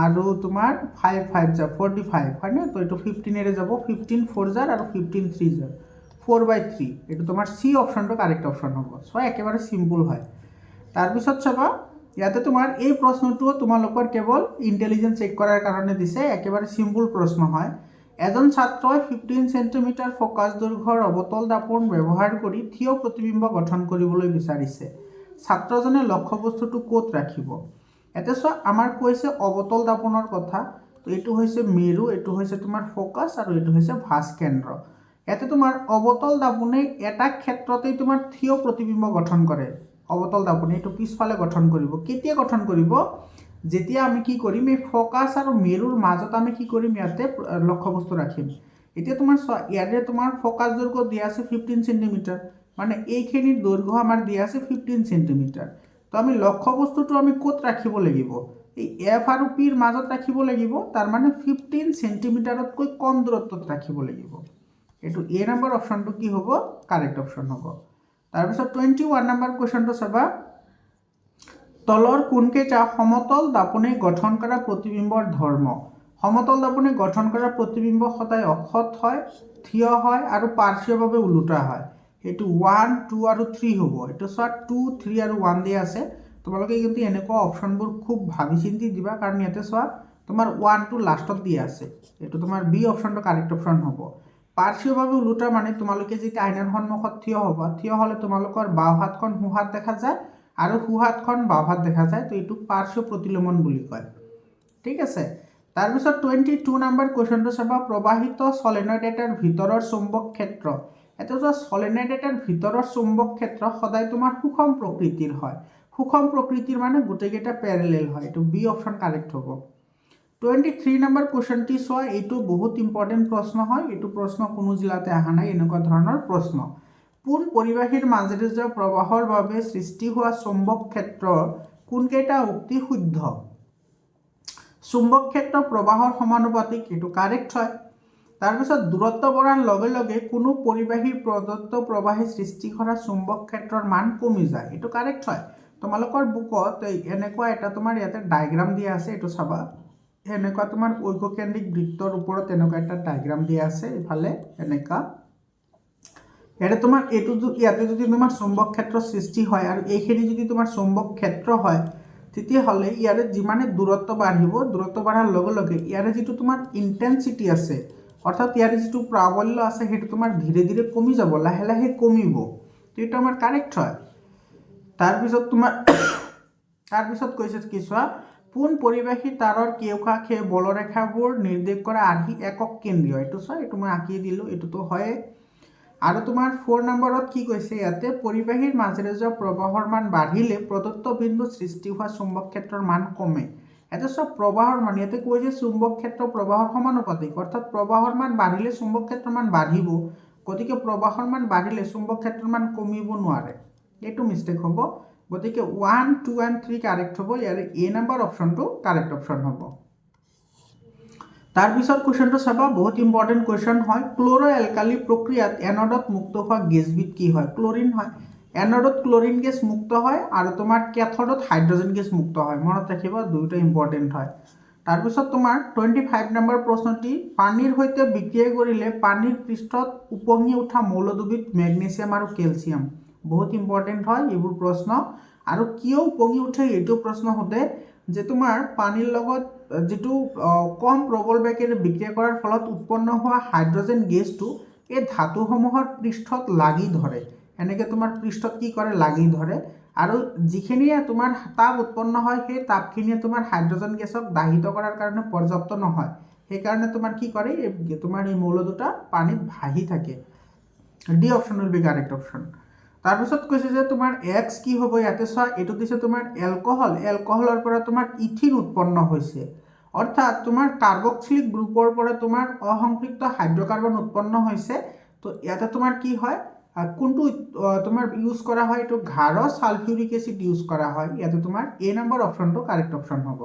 আৰু তোমাৰ 5 5 45 হয় না তো এইটো 15 এৰে যাব 15 4 আৰু 15 3 4/3 এইটো তোমাৰ সি অপশ্যনটো কাৰেক্ট অপশ্যন হ'ব সো একেবাৰে সিম্পল হয় তাৰপিছত চাবা ইয়াতে তোমাৰ এই প্ৰশ্নটো তোমালোকৰ কেৱল ইণ্টেলিজেন্স চেক কৰাৰ কাৰণে দিছে একেবাৰে সিম্পল প্ৰশ্ন হয় এজন ছাত্ৰই 15 সেন্টিমিটাৰ ফোকাস দৈৰ্ঘ্যৰ অৱতল দাপোন ব্যৱহাৰ কৰি থিয় প্ৰতিবিম্ব গঠন কৰিবলৈ বিচাৰিছে ছাত্ৰজনে লক্ষ্যবস্তুটো ক'ত ৰাখিব এতে চোৱা আমাৰ কৈছে অৱতল দাপোনৰ কথা তো এইটো হৈছে মেৰু এইটো হৈছে তোমাৰ ফোকাস আৰু এইটো হৈছে ভাস কেন্দ্ৰ ইয়াতে তোমাৰ অৱতল দাপোনে এটা ক্ষেত্ৰতেই তোমাৰ থিয় প্ৰতিবিম্ব গঠন কৰে অৱতল দাপোনে এইটো পিছফালে গঠন কৰিব কেতিয়া গঠন কৰিব যেতিয়া আমি কি কৰিম এই ফোকাস আৰু মেৰুৰ মাজত আমি কি কৰিম ইয়াতে লক্ষ্যবস্তু ৰাখিম এতিয়া তোমাৰ ইয়াৰে তোমাৰ ফোকাস দৈৰ্ঘ্য দিয়া আছে 15 সেন্টিমিটাৰ মানে এইখিনিৰ দৈৰ্ঘ্য আমাৰ দিয়া আছে 15 সেন্টিমিটাৰ তো আমি লক্ষ্যবস্তুটো আমি ক'ত ৰাখিব লাগিব এই এফ আৰু পিৰ মাজত ৰাখিব লাগিব তাৰ মানে 15 সেন্টিমিটাৰতকৈ কম দূৰত্বত ৰাখিব লাগিব এইটো এ নম্বৰ অপশ্যনটো কি হ'ব কাৰেক্ট অপশ্যন হ'ব তাৰপিছত 21 নম্বৰ কুৱেশ্যনটো চাবা তলৰ কোনকেইটা সমতল দাপোনে গঠন কৰা প্ৰতিবিম্বৰ ধৰ্ম সমতল দাপোনে গঠন কৰা প্ৰতিবিম্ব সদায় অক্ষত হয় থিয় হয় আৰু পাৰ্শ্বীয়ভাৱে ওলোটা হয় এইটো 1 2 আৰু 3 হ'ব এইটো চোৱা 2 3 আৰু 1 দিয়া আছে তোমালোকে কিন্তু এনেকুৱা অপশ্যনবোৰ খুব ভাবি চিন্তি দিবা কাৰণ ইয়াতে চোৱা তোমাৰ 1 টো লাষ্টত দিয়া আছে এইটো তোমাৰ বি অপশ্যনটো কাৰেক্ট অপশ্যন হ'ব পাৰ্শ্বীয়ভাৱে ওলোটা মানে তোমালোকে যেতিয়া আইনাৰ সন্মুখত থিয় হ'বা থিয় হ'লে তোমালোকৰ বাওঁ হাতখন সোঁ হাত দেখা যায় আৰু সোঁ হাতখন বাওঁ হাত দেখা যায় তো এইটোক পাৰ্শ্ব প্ৰতিলম্বন বুলি কয় ঠিক আছে তাৰপিছত 22 নম্বৰ কুৱেশ্যনটো চাবা প্ৰবাহিত সলিনয়েড এটাৰ ভিতৰৰ চুম্বক ক্ষেত্ৰ এটা যে সলিনয়েড এটাৰ ভিতৰৰ চুম্বক ক্ষেত্ৰ সদায় তোমাৰ সুষম প্ৰকৃতিৰ হয় সুষম প্ৰকৃতিৰ মানে গোটেইকেইটা প্যাৰেলেল হয় এইটো বি অপশ্যন কাৰেক্ট হ'ব 23 নম্বৰ কুৱেশ্যনটি চোৱা এইটো বহুত ইম্পৰ্টেণ্ট প্ৰশ্ন হয় এইটো প্ৰশ্ন কোনো জিলাতে অহা নাই এনেকুৱা ধৰণৰ প্ৰশ্ন পোন পৰিবাহীৰ মাজেৰে যোৱা প্ৰবাহৰ বাবে সৃষ্টি হোৱা চুম্বক ক্ষেত্ৰ কোনকেইটা উক্তি শুদ্ধ চুম্বক ক্ষেত্ৰ প্ৰবাহৰ সমানুপাতিক এইটো কাৰেক্ট হয় তাৰপিছত দূৰত্ব বঢ়াৰ লগে লগে কোনো পৰিবাহীৰ প্ৰদত্ত প্ৰবাহে সৃষ্টি কৰা চুম্বক ক্ষেত্ৰৰ মান কমি যায় এইটো কাৰেক্ট হয় তোমালোকৰ বুকত এনেকুৱা এটা তোমাৰ ইয়াতে ডায়াগ্ৰাম দিয়া আছে এইটো চাবা এনেকুৱা তোমাৰ ঐককেন্দ্ৰিক বৃত্তৰ ওপৰত এনেকুৱা এটা ডায়াগ্ৰাম দিয়া আছে ইফালে এনেকা ইয়াতে তোমাৰ এইটো ইয়াতে যদি তোমাৰ চুম্বক ক্ষেত্ৰ সৃষ্টি হয় আৰু এইখিনি যদি তোমাৰ চুম্বক ক্ষেত্ৰ হয় তেতিয়াহ'লে ইয়াৰে যিমানে দূৰত্ব বাঢ়িব দূৰত্ব বাঢ়াৰ লগে লগে ইয়াৰে যিটো তোমাৰ ইণ্টেনচিটি আছে অৰ্থাৎ ইয়াৰে যিটো প্ৰাবল্য আছে সেইটো তোমাৰ ধীৰে ধীৰে কমি যাব লাহে লাহে কমিব তো এইটো আমাৰ কাৰেক্ট হয় তাৰপিছত কৈছে কি চোৱা পোন পৰিবাহী তাৰৰ কেওকাষে বলৰেখাবোৰ নিৰ্দেশ কৰা আৰ্হি একক কেন্দ্ৰীয় এইটো চোৱা এইটো মই আঁকি দিলোঁ এইটোতো হয়ে আৰু তোমাৰ 4 নম্বৰত কি কৈছে ইয়াতে পৰিবাহীৰ মাজেৰে যোৱা প্ৰবাহৰ মান বাঢ়িলে প্ৰদত্ত বিন্দুত সৃষ্টি হোৱা চুম্বক ক্ষেত্ৰৰ মান কমে এটা সব প্ৰবাহৰ মান ইয়াতে কৈ যে চুম্বক ক্ষেত্ৰ প্ৰবাহৰ সমানুপাতিক অৰ্থাৎ প্ৰবাহৰ মান বাঢ়িলে চুম্বক ক্ষেত্ৰৰ মান বাঢ়িব গতিকে প্ৰবাহৰ মান বাঢ়িলে চুম্বক ক্ষেত্ৰৰ মান কমিব নোৱাৰে এইটো মিস্টেক হ'ব গতিকে 1 2 and 3 কাৰেক্ট হ'ব ইয়াৰে এ নাম্বার অপশনটো কারেক্ট অপশন হ'ব তার পিছত কোশ্চেনটো চাবা বহুত ইম্পর্টেন্ট কোশ্চেন হয় ক্লোরো অ্যালকালি প্রক্রিয়াত এনোডত মুক্ত হওয়া গেছবিধ কি হয় ক্লোরিন হয় এনোডত ক্লোরিন গেছ মুক্ত হয় আৰু তোমাৰ ক্যাথোডত হাইড্ৰোজেন গেছ মুক্ত হয় মনত ৰাখিবা দুইটা ইম্পৰ্টেন্ট হয় তাৰ পিছত তোমাৰ 25 নম্বৰ প্ৰশ্নটি পানীৰ সৈতে বিক্ৰিয়া কৰিলে পানীৰ পৃষ্ঠত উপঙি উঠা মৌল দুবিধ ম্যাগনেসিয়াম আৰু ক্যালসিয়াম বহুত ইম্পৰ্টেন্ট হয় এইবোৰ প্ৰশ্ন আৰু কিয় উপঙি উঠে এইটো প্ৰশ্ন হতে যে তোমাৰ পানীৰ লগত যেটো কম প্ৰবল বেগেৰে বিক্ৰিয়া কৰাৰ ফলত উৎপন্ন হোৱা হাইড্ৰোজেন গেছটো এই ধাতুসমূহৰ পৃষ্ঠত লাগি ধৰে এনেকে তোমাৰ পৃষ্ঠত কি কৰে লাগি ধৰে আৰু যিখিনিয়ে তোমাৰ তাপ উৎপন্ন হয় সেই তাপখিনিয়ে তোমাৰ হাইড্ৰোজেন গেছক দাহিত কৰাৰ কাৰণে পৰ্যাপ্ত নহয় সেই কাৰণে তোমাৰ কি কৰে তোমাৰ এই মৌল দুটা পানীত ভাহি থাকে D option will B correct option তাৰপিছত কৈছে যে তোমাৰ এক্স কি হ'ব ইয়াতে চোৱা এইটো দিছে তোমাৰ এলকহলৰ পৰা তোমাৰ ইথিন উৎপন্ন হৈছে অৰ্থাৎ তোমাৰ কাৰ্বক্সিলিক গ্ৰুপৰ পৰা তোমাৰ অসংপৃক্ত হাইড্ৰোকাৰ্বন উৎপন্ন হৈছে তো ইয়াতে তোমাৰ কি হয় কোনটো তোমাৰ ইউজ কৰা হয় এইটো ঘাড় সালফিউৰিক এসিড ইউজ কৰা হয় ইয়াতে তোমাৰ এ নাম্বাৰ অপশনটো কাৰেক্ট অপশন হ'ব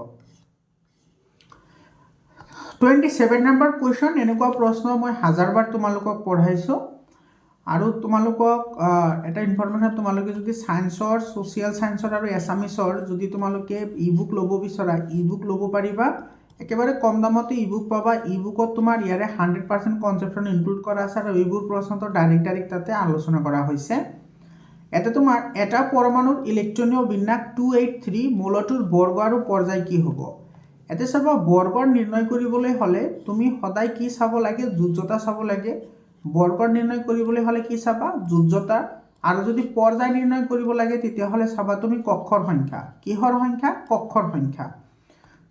27 নম্বৰ কোৱেশ্চন এনেকুৱা প্ৰশ্ন মই হাজাৰবাৰ তোমালোকক পঢ়াইছো আৰু তোমালোকক এটা ইনফৰমেশন তোমালোকে যদি সায়েন্সৰ সোশিয়াল সায়েন্সৰ আৰু এছামিছৰ যদি তোমালোকে ইবুক ল'ব বিচৰা ইবুক ল'ব পাৰিবা একেবাৰে কম দামতে ইবুক পাবা ইবুকত তোমাৰ ইয়াৰে 100% কনসেপশন ইনক্লুড কৰা আছে আৰু এইবোৰ প্ৰশ্নটো ডাইৰেক্ট তাতে আলোচনা কৰা হৈছে এটা তোমাৰ এটা পৰমাণুৰ ইলেক্ট্ৰনীয় বিন্যাস 283 মৌলটোৰ বৰ্গ আৰু পৰ্যায় কি হ'ব এতে চাবা বৰ্গৰ নিৰ্ণয় কৰিবলৈ হলে তুমি সদায় কি চাব লাগে যোজ্যতা চাব লাগে বৰ্গৰ নিৰ্ণয় কৰিবলৈ হলে কি চাবা যোজ্যতা আৰু যদি পৰ্যায় নিৰ্ণয় কৰিব লাগে তেতিয়া হলে চাবা তুমি কক্ষৰ সংখ্যা কিহৰ সংখ্যা কক্ষৰ সংখ্যা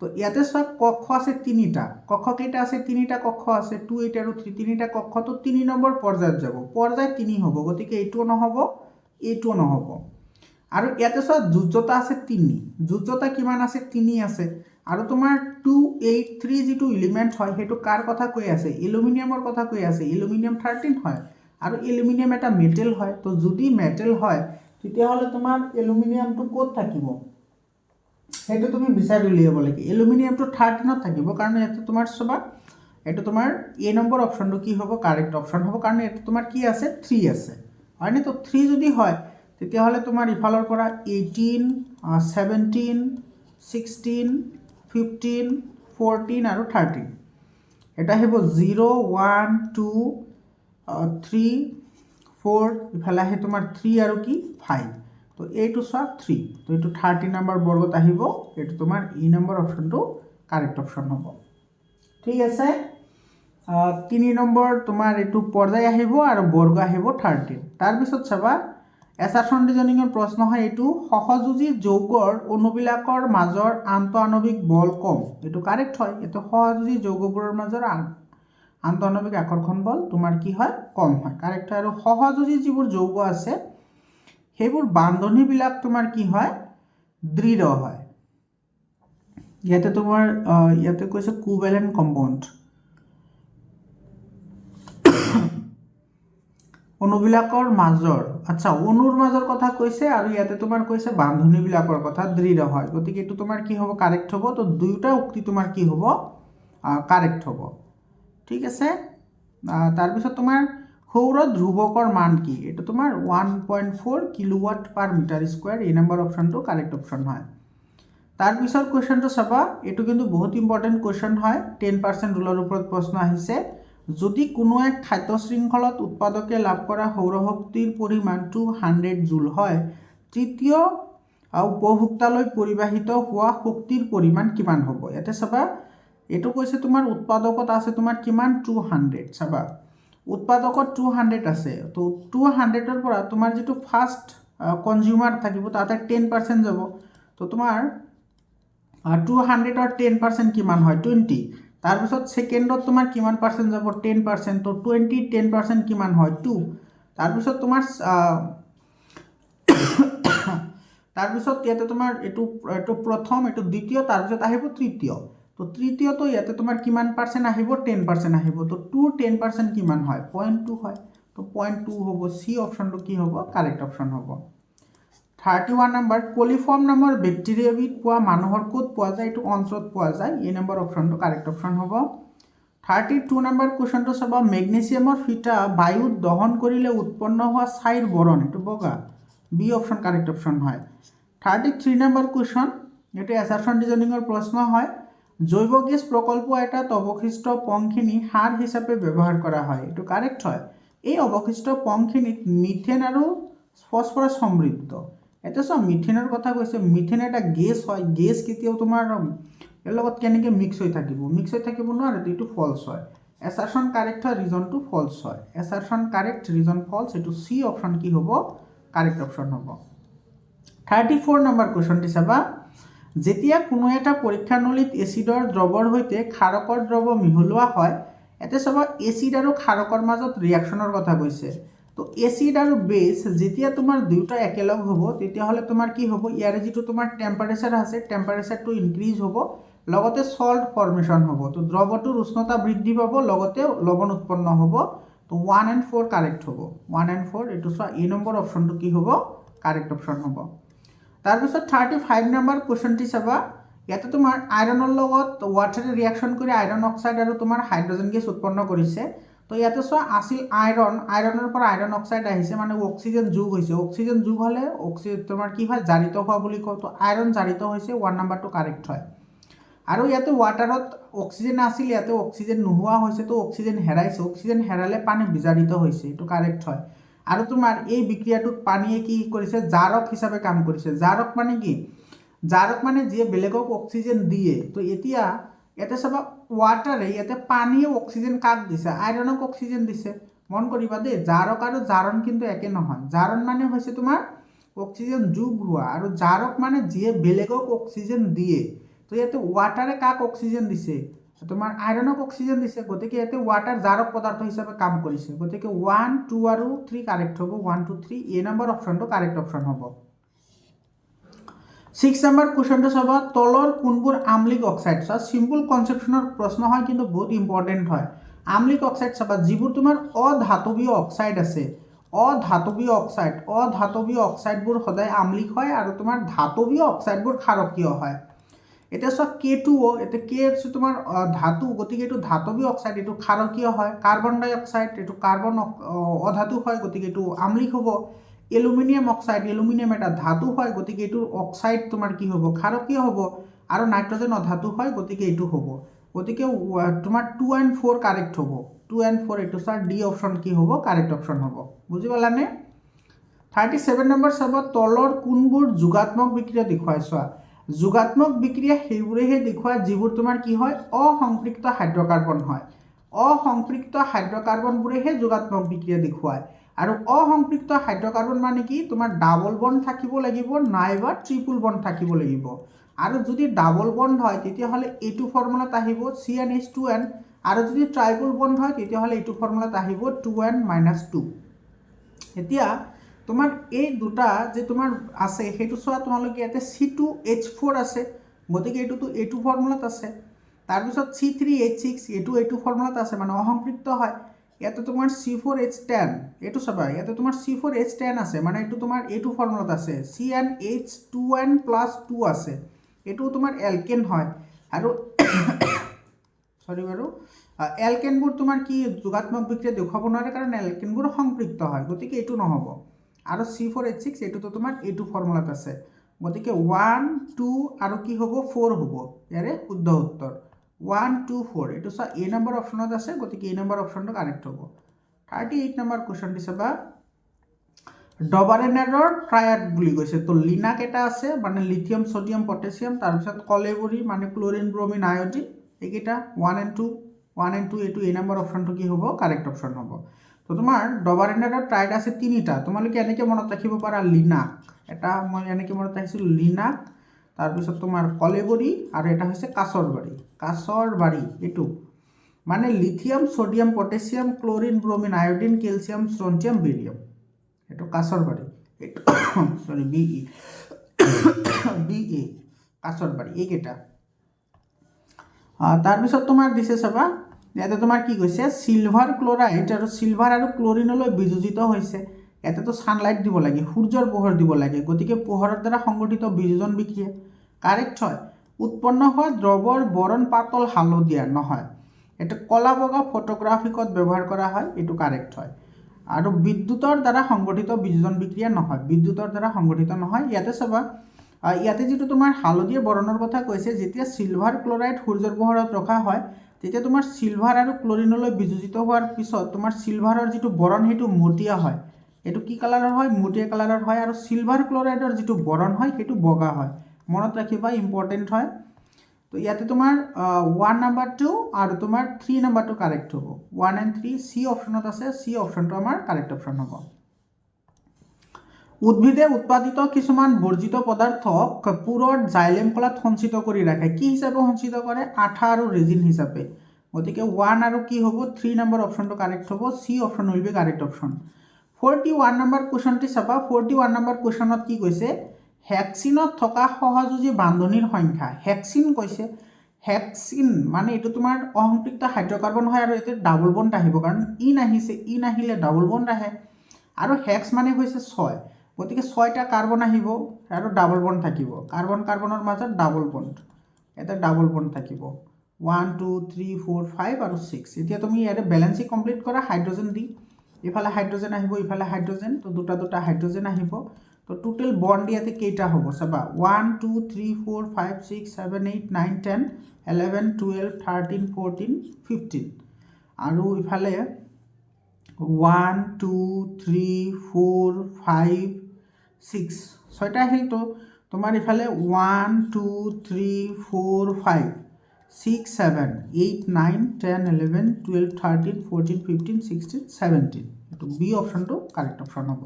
তো ইয়াতে সব কক্ষ আছে তিনিটা কক্ষ কেইটা আছে তিনিটা কক্ষ আছে 2 8 আৰু 3 তিনিটা কক্ষ তো 3 নম্বৰ পৰ্যায়ত যাব পৰ্যায় 3 হ'ব গতিকে এইটো নহব এইটো নহব আৰু ইয়াতে সব যোজ্যতা আছে 3 যোজ্যতা কিমান আছে 3 আছে আৰু তোমাৰ 283 যেটো এলিমেন্ট হয় হেতু কাৰ কথা কৈ আছে এলুমিনিয়ামৰ কথা কৈ আছে এলুমিনিয়াম 13 হয় আৰু এলুমিনিয়াম এটা মেটেল হয় তো যদি মেটেল হয় তেতিয়া হলে তোমাৰ এলুমিনিয়ামটো ক'ত থাকিব হেতু তুমি বিচাৰি উলিয়াব লাগে এলুমিনিয়ামটো 13ত থাকিব কাৰণ ইয়াতে তোমাৰ সবা এটো তোমাৰ এ নম্বৰ অপশনটো কি হ'ব কাৰেক্ট অপশন হ'ব কাৰণ এটো তোমাৰ কি আছে 3 আছে হয়নে তো 3 যদি হয় তেতিয়া হলে তোমাৰ ইফালৰ পৰা 18 17 16 15 14 আৰু 13 এটা হ'ব 0 1 2 3 4 ইফালে আহে তোমাৰ 3 আৰু কি 5 তো এইটো চোৱা 3 তো এইটো 30 নম্বৰ বৰ্গত আহিব এইটো তোমাৰ ই নম্বৰ অপশনটো কাৰেক্ট অপশন হ'ব ঠিক আছে 3 নম্বৰ তোমাৰ এইটো পৰ্যায় আহিব আৰু বৰ্গ আহিব 13 তাৰ পিছত চাবা এছাৰশন ৰিজনিংৰ প্ৰশ্ন হয় এইটো সহযোজী যৌগৰ অণুবিলাকৰ মাজৰ আন্তঃআণৱিক বল কম এইটো কাৰেক্ট হয় এটো সহযোজী যৌগবোৰৰ মাজৰ আন্তঃআণৱিক আকৰ্ষণ বল তোমাৰ কি হয় কম হয় কাৰেক্ট আৰু সহযোজী যিবোৰ যৌগ আছে সেইবোৰ বান্ধনীবিলাক তোমাৰ কি হয় দৃঢ় হয় ইয়াতে তোমাৰ ইয়াতে কৈছে কোভ্যালেন্ট কম্পাউন্ড অণুবিলাকৰ মাজৰ আচ্ছা অণুৰ মাজৰ কথা কৈছে আৰু ইয়াতে তোমাৰ কৈছে বান্ধনীবিলাকৰ কথা দৃঢ় হয় গতিকে এটো তোমাৰ কি হ'ব কাৰেক্ট হ'ব তো দুইটা উক্তি তোমাৰ কি হ'ব কাৰেক্ট হ'ব ঠিক আছে তাৰ পিছত তোমাৰ সৌৰ ধ্ৰুৱকৰ মান কি এটো তোমাৰ 1.4 কিলোৱাট পাৰ মিটাৰ স্কয়াৰ এই নম্বৰ অপশনটো কাৰেক্ট অপশন হয় তাৰ পিছত কোৱেশ্চনটো চাবা এটো কিন্তু বহুত ইম্পৰ্টেন্ট কোৱেশ্চন হয় 10% ৰুলৰ ওপৰত প্ৰশ্ন আহিছে যদি কোনো এক খাদ্য শৃংখলত উৎপাদকে লাভ কৰা সৌৰ শক্তিৰ পৰিমাণ 200 জুল হয় তৃতীয় উপভোক্তালৈ পৰিবাহিত হোৱা শক্তিৰ পৰিমাণ কিমান হ'ব ইয়াতে চাবা এটো কৈছে তোমাৰ উৎপাদকত আছে তোমাৰ কিমান 200 চাবা উৎপাদকত 200 আছে তো 200 ৰ পৰা তোমাৰ যেটো ফাৰ্স্ট কনজিউমাৰ থাকিব তাতে 10% যাব তো তোমাৰ 200 ৰ 10% কিমান হয় 20 তাৰ পিছত সেকেন্ডত তোমাৰ কিমান পাৰ্সেন্ট যাব 10% তো 20 10% কিমান হয় 2 তাৰ পিছত তোমাৰ তাৰপিছত ইয়াতে তোমাৰ এইটো প্ৰথম, এইটো দ্বিতীয়, তাৰপিছত আহিব তৃতীয়। তো তৃতীয়টো ইয়াতে তোমাৰ কিমান পাৰ্চেণ্ট আহিব? 10% আহিব। তো 10% কিমান হয়? 0.2 হয়। তো 0.2 হ'ব। চি অপশ্যনটো কি হ'ব? কাৰেক্ট অপশ্যন হ'ব। 31 নম্বৰ, কলিফৰ্ম নামৰ বেক্টেৰিয়াবিধ পোৱা মানুহৰ ক'ত পোৱা যায়? এইটো অন্ত্ৰত পোৱা যায়। এই নম্বৰ অপশ্যনটো কাৰেক্ট অপশ্যন হ'ব। 32 নম্বৰ কুৱেশ্যনটো চাব, মেগনেছিয়ামৰ ফিটা বায়ুত দহন কৰিলে উৎপন্ন হোৱা ছাইৰ বৰণ, এইটো বগা। বি অপশ্যন কাৰেক্ট অপশ্যন হয়। 33 নম্বৰ কুৱেশ্যন, এইটো এছাৰশ্যন ৰিজনিঙৰ প্ৰশ্ন হয়। জৈৱ গেছ প্ৰকল্প এটাত অৱশিষ্ট পংখিনি সাৰ হিচাপে ব্যৱহাৰ কৰা হয়, এইটো কাৰেক্ট হয়। এই অৱশিষ্ট পংখিনিত মিথেন আৰু ফসফৰাছ সমৃদ্ধ। এতিয়া চোৱা, মিথেনৰ কথা কৈছে। মিথেন এটা গেছ হয়। গেছ কেতিয়াও তোমাৰ এৰ লগত কেনেকৈ মিক্স হৈ থাকিব? মিক্স হৈ থাকিব নোৱাৰে, এইটো ফলছ হয়। এছাৰশ্যন কাৰেক্ট হয়, ৰিজনটো ফলছ হয়। এছাৰশ্যন কাৰেক্ট, ৰিজন ফলছ, এইটো চি অপশ্যন কি হ'ব? কাৰেক্ট অপশ্যন হ'ব। 34 নম্বৰ কুৱেশ্যনটি চাবা, যেতিয়া কোনো এটা পৰীক্ষা নলীত এচিডৰ দ্ৰৱৰ সৈতে ক্ষাৰকৰ দ্ৰৱ মিহলোৱা হয়, এতিয়া চাবা এচিড আৰু ক্ষাৰকৰ মাজত ৰিয়াকশ্যনৰ কথা কৈছে। তো এচিড আৰু বেছ যেতিয়া তোমাৰ দুয়োটা একেলগ হ'ব, তেতিয়াহ'লে তোমাৰ কি হ'ব? ইয়াৰে যিটো তোমাৰ টেম্পাৰেচাৰ আছে, টেম্পাৰেচাৰটো ইনক্ৰিজ হ'ব, লগতে সল্ট ফৰ্মেশ্যন হ'ব। তো দ্ৰৱটোৰ উষ্ণতা বৃদ্ধি পাব, লগতে লৱণ উৎপন্ন হ'ব। তো 1 and 4 কাৰেক্ট হ'ব। 1 and 4, এইটো চোৱা, এই নম্বৰ অপশ্যনটো কি হ'ব? কাৰেক্ট অপশ্যন হ'ব। তাৰপিছত 35 নম্বৰ কুৱেশ্যনটি চাবা, ইয়াতে তোমাৰ আইৰণৰ লগত ৱাটাৰে ৰিয়াকশ্যন কৰি আইৰণ অক্সাইড আৰু তোমাৰ হাইড্ৰজেন গেছ উৎপন্ন কৰিছে। তো ইয়াতে চোৱা, আছিল আইৰণৰ পৰা আইৰণ অক্সাইড আহিছে, মানে অক্সিজেন যোগ হৈছে। অক্সিজেন যোগ হ'লে তোমাৰ কি হয়? জাৰিত হোৱা বুলি কওঁ। তো আইৰণ জাৰিত হৈছে, 1 নম্বৰটো কাৰেক্ট হয়। আৰু ইয়াতে ৱাটাৰত অক্সিজেন আছিল, ইয়াতে অক্সিজেন নোহোৱা হৈছে। তো অক্সিজেন হেৰাইছে, অক্সিজেন হেৰালে পানী বিজাৰিত হৈছে, এইটো কাৰেক্ট হয়। আৰু তোমাৰ এই বিক্ৰিয়াটোত পানীয়ে কি কৰিছে? জাৰক হিচাপে কাম কৰিছে। জাৰক মানে কি? জাৰক মানে যিয়ে বেলেগক অক্সিজেন দিয়ে। তো এতিয়া ইয়াতে চাবা, ৱাটাৰে, ইয়াতে পানীয়ে অক্সিজেন কাক দিছে? আইৰণক অক্সিজেন দিছে। মন কৰিবা দেই, জাৰক আৰু জাৰণ কিন্তু একে নহয়। জাৰণ মানে হৈছে তোমাৰ অক্সিজেন যোগ হোৱা, আৰু জাৰক মানে যিয়ে বেলেগক অক্সিজেন দিয়ে। তো ইয়াতে ৱাটাৰে কাক অক্সিজেন দিছে? তোমাৰ আইৰণক অক্সিজেন দিছে। গতিকে ইয়াতে ৱাটাৰ জাৰক পদাৰ্থ হিচাপে কাম কৰিছে। গতিকে 1, 2 আৰু 3 কাৰেক্ট হ'ব। 1, 2, 3, এই নম্বৰ অপশ্যনটো কাৰেক্ট অপশ্যন হ'ব। 6 নম্বৰ কুৱেশ্যনটো চাব, তলৰ কোনবোৰ আম্লিক অক্সাইড? চোৱা, চিম্পল কনচেপ্টনৰ প্ৰশ্ন হয়, কিন্তু বহুত ইম্পৰ্টেণ্ট হয়। আম্লিক অক্সাইড চাবা, যিবোৰ তোমাৰ অধাতৱীয় অক্সাইড আছে, অধাতৱীয় অক্সাইডবোৰ সদায় আম্লিক হয়, আৰু তোমাৰ ধাতৱীয় অক্সাইডবোৰ ক্ষাৰকীয় হয়। এতিয়া চোৱা, K2O, এতিয়া কে হৈছে তোমাৰ ধাতু, গতিকে এইটো ধাতৱীয় অক্সাইড, এইটো ক্ষাৰকীয় হয়। কাৰ্বন ডাই অক্সাইড, এইটো কাৰ্বন অধাতু হয়, গতিকে এইটো আম্লিক হ'ব। এলুমিনিয়াম অক্সাইড, এলুমিনিয়াম এটা ধাতু হয়, গতিকে এইটো অক্সাইড তোমাৰ কি হ'ব? ক্ষাৰকীয় হ'ব। আৰু নাইট্ৰজেন অধাতু হয়, গতিকে এইটো হ'ব। গতিকে তোমাৰ 2 and 4 কাৰেক্ট হ'ব। 2 and 4, এইটো চাৰ ডি অপশ্যন কি হ'ব? কাৰেক্ট অপশ্যন হ'ব। বুজি পালানে? 37 নম্বৰ চাব, তলৰ কোনবোৰ যোগাত্মক বিক্ৰিয়া দেখুৱাই? চোৱা, যোগাত্মক বিক্ৰিয়া সেইবোৰেহে দেখুৱায় যিবোৰ তোমাৰ কি হয়? অসম্পৃক্ত হাইড্ৰকাৰ্বন হয়। অসম্পৃক্ত হাইড্ৰকাৰ্বনবোৰেহে যোগাত্মক বিক্ৰিয়া দেখুৱায়। আৰু অসম্পৃক্ত হাইড্ৰকাৰ্বন মানে কি? তোমাৰ ডাবল বন্ড থাকিব লাগিব, নাইবা ট্ৰিপল বন্ড থাকিব লাগিব। আৰু যদি ডাবল বন্ড হয়, তেতিয়াহ'লে এইটো ফৰ্মুলাত আহিব CnH2n, আৰু যদি ট্ৰাইপল বন্ড হয়, তেতিয়াহ'লে এইটো ফৰ্মুলাত আহিব 2n-2। এতিয়া তোমাৰ এই দুটা যে তোমাৰ আছে, সেইটো চোৱা, তোমালোকে ইয়াতে C2H4 আছে, গতিকে এইটো ফৰ্মুলাত আছে। তাৰপিছত C3H6, এইটো ফৰ্মুলাত আছে, মানে অসম্পৃক্ত হয়। ইয়াতে তোমাৰ C4H10, এইটো চাবা, ইয়াতে তোমাৰ C4H10 আছে, মানে এইটো তোমাৰ এইটো ফৰ্মুলাত আছে। CnH2n+2 আছে, এইটো তোমাৰ এলকেন হয়। আৰু সৰি বাৰু, এলকেনবোৰ তোমাৰ কি যোগাত্মক বিক্ৰিয়া দেখুৱাব নোৱাৰে, কাৰণ এলকেনবোৰ সংপৃক্ত হয়, গতিকে এইটো নহ'ব। আৰু C4H6, এইটোতো তোমাৰ এইটো ফৰ্মুলাত আছে। গতিকে 1, 2 আৰু কি হ'ব? 4 হ'ব ইয়াৰে শুদ্ধ উত্তৰ। 1, 2, 4, এইটো চোৱা, এই নম্বৰ অপশ্যনত আছে, গতিকে এই নম্বৰ অপশ্যনটো কাৰেক্ট হ'ব। 38 নম্বৰ কুৱেশ্যনটি চাবা, ডবাৰেনাৰৰ ট্ৰায়াড বুলি কৈছে। তো লিনাক এটা আছে, মানে লিথিয়াম, ছডিয়াম, পটেছিয়াম, তাৰপিছত কলেবৰি, মানে ক্লৰিন, ব্ৰমিন, আয়ডিন, এইকেইটা 1 and 2, এইটো এই নম্বৰ অপশ্যনটো কি হ'ব? কাৰেক্ট অপশ্যন হ'ব। তো তোমাৰ ডবাৰেনাৰৰ ট্ৰায়াড আছে 3টা। তোমালোকে এনেকৈ মনত ৰাখিব পাৰা, লিনাক এটা, মই এনেকৈ মনত ৰাখিছিলোঁ, লিনাক, তাৰপিছত তোমাৰ কলেবৰি, আৰু এটা হৈছে কাছৰবাৰী, এইটো মানে lithium, sodium, potassium, chlorine, bromine, iodine, calcium, strontium, barium, এইটো কাছৰবাৰী, এইটো সৰি BE। BA কাছৰবাৰী এইকেইটা তাৰপিছত তোমাৰ দিছে চাবা ইয়াতে তোমাৰ কি কৈছে সিলভাৰ ক্লোৰাইড আৰু সিলভাৰ আৰু ক্লোৰিনলৈ বিযোজিত হৈছে ইয়াতেতো সানলাইট দিব লাগে সূৰ্যৰ পোহৰ দিব লাগে গতিকে পোহৰৰ দ্বাৰা সংঘটিত বিযোজন বিক্ৰিয়া কাৰেক্ট হয় উৎপন্ন হোৱা দ্ৰৱৰ বৰণ পাতল হালধীয়া নহয় এটা কলা বগা ফটোগ্ৰাফিকত ব্যৱহাৰ কৰা হয় এইটো কাৰেক্ট হয় আৰু বিদ্যুতৰ দ্বাৰা সংঘটিত বিযোজন বিক্ৰিয়া নহয় বিদ্যুতৰ দ্বাৰা সংঘটিত নহয় ইয়াতে চাবা ইয়াতে যেটো তোমাৰ হালধীয়া বৰণৰ কথা কৈছে যেতিয়া সিলভাৰ ক্লোৰাইড সূৰ্যৰ পোহৰত ৰখা হয় তেতিয়া তোমাৰ সিলভাৰ আৰু ক্লোৰিনলৈ বিযোজিত হোৱাৰ পিছত তোমাৰ সিলভাৰৰ যেটো বৰণ হেতু মটিয়া হয় এটো কি কালাৰৰ হয় মটিয়া কালাৰৰ হয় আৰু সিলভাৰ ক্লোৰাইডৰ যেটো বৰণ হয় হেতু বগা হয় মনত ৰাখিবা ইম্পৰ্টেন্ট হয় তো ইয়াতে তোমাৰ 1 নাম্বাৰ 2 আৰু তোমাৰ 3 নাম্বাৰটো কাৰেক্ট হ'ব 1 and 3 সি অপশনত আছে সি অপশনটো আমাৰ কাৰেক্ট অপশন হ'ব উদ্ভিদে উৎপাদিত কিছুমান বৰ্জিত পদাৰ্থক পুৰৰ জাইলেম কলাত সঞ্চিত কৰি ৰাখে কি হিচাপে সঞ্চিত কৰে আঠা আৰু ৰেজিন হিচাপে গতিকে 1 আৰু কি হ'ব 3 নম্বৰ অপশনটো কাৰেক্ট হ'ব C option will be correct option 41 number কোৱেশ্চনটি চাবা 41 নম্বৰ কোৱেশ্চনত কি কৈছে হেক্সিনত থকা সহযোজী বান্ধনীৰ সংখ্যা হেক্সিন কৈছে হেক্সিন মানে এটো তোমাৰ অসম্পৃক্ত হাইড্ৰকাৰ্বন হয় আৰু এতে ডাবল বন্ড আহিব কাৰণ ইন আহিছে ইন আহিলে ডাবল বন্ড আহে আৰু হেক্স মানে হৈছে 6 গতিকে 6টা কাৰ্বন আহিব আৰু ডাবল বন্ড থাকিব কাৰ্বন কাৰ্বনৰ মাজত ডাবল বন্ড এটা ডাবল বন্ড থাকিব 1 2 3 4 5 আৰু 6 এতিয়া তুমি ইয়াৰে ব্যালেন্সিং কমপ্লিট কৰা হাইড্ৰোজেন দি ইফালে হাইড্ৰোজেন আহিব ইফালে হাইড্ৰোজেন তো দুটা দুটা হাইড্ৰোজেন আহিব তো টোটাল বন্ড ইয়াতে কেইটা হ'ব চাবা 1 2 3 4 5 6 7 8 9 10 11 12 13 14 15 আৰু ইফালে 1 2 3 4 5 6 ছয়টা আহিল তো তোমাৰ ইফালে 1 2 3 4 5 6 7 8 9 10 11 12 13 14 15 16 17 এটো বি অপশনটো কারেক্ট অপশন হ'ব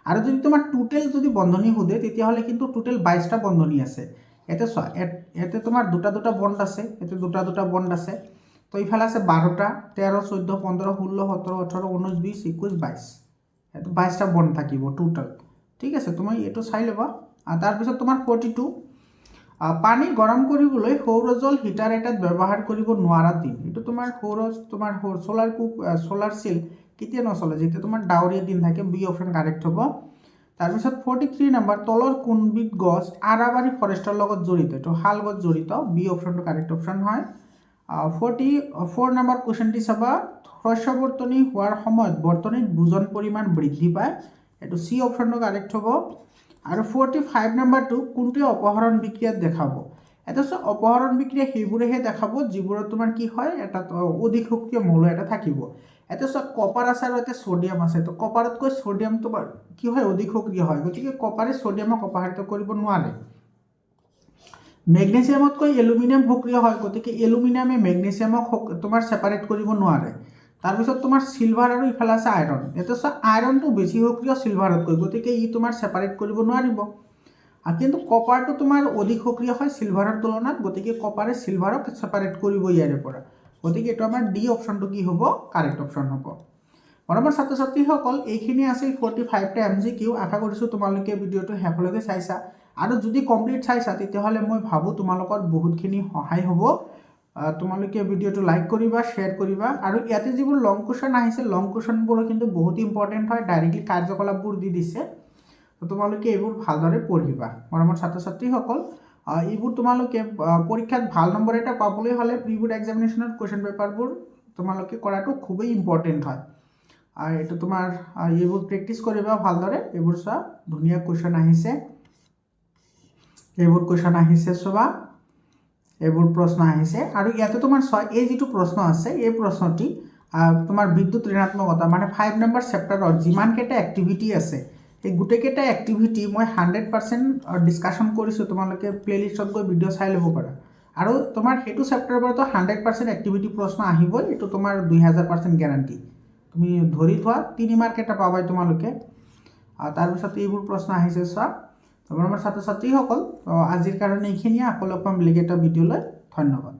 আৰু যদি তোমাৰ টোটাল যদি বন্ধনী সোধে তেতিয়া হলে কিন্তু টোটাল 22টা বন্ধনী আছে এতে এতে তোমাৰ দুটা দুটা বন্ড আছে এতে দুটা দুটা বন্ড আছে তো ইফালে আছে 12টা 13 14 15 16 17 18 19 20 21 22 এতে 22টা বন্ড থাকিব টোটাল ঠিক আছে তুমি এটো চাই লবা আৰু তাৰ পিছত তোমাৰ 42 পানী গৰম কৰিবলৈ সৌৰজল হিটাৰ এটাত ব্যৱহাৰ কৰিব নোৱাৰা দিন এটো তোমাৰ সোলাৰ সেল কেতিয়া নচলে যেতিয়া তোমাৰ ডাৱৰীয়া দিন থাকে বি অপশন কাৰেক্ট হ'ব তাৰ পিছত 43 নম্বৰ তলৰ কোনবিধ গছ আৰাবাৰী ফৰেষ্টৰ লগত জড়িত এটো হাল গছ জড়িত বি অপশনটো কাৰেক্ট অপশন হয় 44 নম্বৰ কোৱেশ্চনটি চাবা শস্যবৰ্তনী হোৱাৰ সময়ত বৰ্তনীত বুজন পৰিমাণ বৃদ্ধি পায় এটো সি অপশনটো কাৰেক্ট হ'ব আৰু 45 নম্বৰটো কোনটো অপহৰণ বিক্ৰিয়াত দেখাব এটা অপহৰণ বিক্ৰিয়া সেইবোৰেহে দেখাব যিবোৰত তোমাৰ কি হয় এটা অধিক সক্ৰিয় মৌল এটা থাকিব এটা কপাৰ আছে আৰু এটা সোডিয়াম আছে তো কপাৰতকৈ সোডিয়াম তোমাৰ কি হয় অধিক সক্ৰিয় হয় গতিকে কপাৰে সোডিয়ামক অপহৃত কৰিব নোৱাৰে মেগনেছিয়ামতকৈ এলুমিনিয়াম সক্ৰিয় হয় গতিকে এলুমিনিয়ামে মেগনেছিয়ামক তোমাৰ সেপাৰেট কৰিব নোৱাৰে তাৰ পিছত তোমাৰ সিলভাৰ আৰু ইফালে আছে আয়ৰন এটা আয়ৰনটো বেছি সক্ৰিয় সিলভাৰতকৈ গতিকে ই তোমাৰ সেপাৰেট কৰিব নোৱাৰিব আৰু কিন্তু কপাৰটো তোমাৰ অধিক সক্ৰিয় হয় সিলভাৰৰ তুলনাত গতিকে কপাৰে সিলভাৰক সেপাৰেট কৰিব ইয়াৰে পৰা গতিকে এটো আমাৰ ডি অপশনটো কি হ'ব কাৰেক্ট অপশন হ'ব মৰমৰ ছাত্ৰ ছাত্ৰীসকল এইখিনি আছিল 45 টা এমজিকিউ আশা কৰিছো তোমালোকে ভিডিওটো শেষলৈকে চাইছা আৰু যদি কমপ্লিট চাইছা তেতিয়াহলে মই ভাবো তোমালোকৰ বহুতখিনি সহায় হ'ব তোমালোকে ভিডিওটো লাইক কৰিবা শেয়াৰ কৰিবা আৰু ইয়াতে যিবোৰ লং কোৱেশ্চন আহিছে লং কোৱেশ্চনবোৰ কিন্তু বহুত ইম্পৰ্টেন্ট হয় ডাইৰেক্টলি কাৰ্যকলাপবোৰ দি দিছে তো তোমালোকে এইবোৰ ভালদৰে পঢ়িবা মৰমৰ ছাত্ৰ ছাত্ৰীসকল এইবোৰ তোমালোকে পৰীক্ষাত ভাল নম্বৰ এটা পাবলৈ হলে প্ৰিবোৰ্ড এক্সামিনেশনৰ কোৱেশ্চন পেপাৰবোৰ তোমালোকে কৰাটো খুবই ইম্পৰ্টেন্ট হয় আৰু এটো তোমাৰ এইবোৰ প্ৰেক্টিস কৰিবা ভালদৰে এইবোৰ চোৱা ধুনীয়া কোৱেশ্চন আহিছে এইবোৰ কোৱেশ্চন আহিছে চোৱা এইবোৰ প্ৰশ্ন আহিছে আৰু ইয়াতে তোমাৰ চোৱা এই যেটো প্ৰশ্ন আছে এই প্ৰশ্নটি তোমাৰ বিদ্যুৎ ঋণাত্মকতা মানে 5 নম্বৰ চেপ্টাৰৰ যিমান কেটা এক্টিভিটি আছে এই গুটেকেটা এক্টিভিটি মই 100% ডিসকাশন কৰিছো তোমালোকে প্লেলিষ্টত গৈ ভিডিও চাই লব পাৰা আৰু তোমাৰ হেতু চেপ্টাৰৰ পৰা 100% এক্টিভিটি প্ৰশ্ন আহিবই এটো তোমাৰ 2000% গ্যাৰান্টি তুমি ধৰি থোৱা 3 মাৰ্ক এটা পাবাই তোমালোকে তাৰ পিছত এইবোৰ প্ৰশ্ন আহিছে চোৱা তোমাৰ ছাত্ৰ ছাত্ৰীসকল আজিৰ কাৰণে এইখিনিয়ে আকৌ লগ পাম বেলেগ এটা ভিডিওলৈ ধন্যবাদ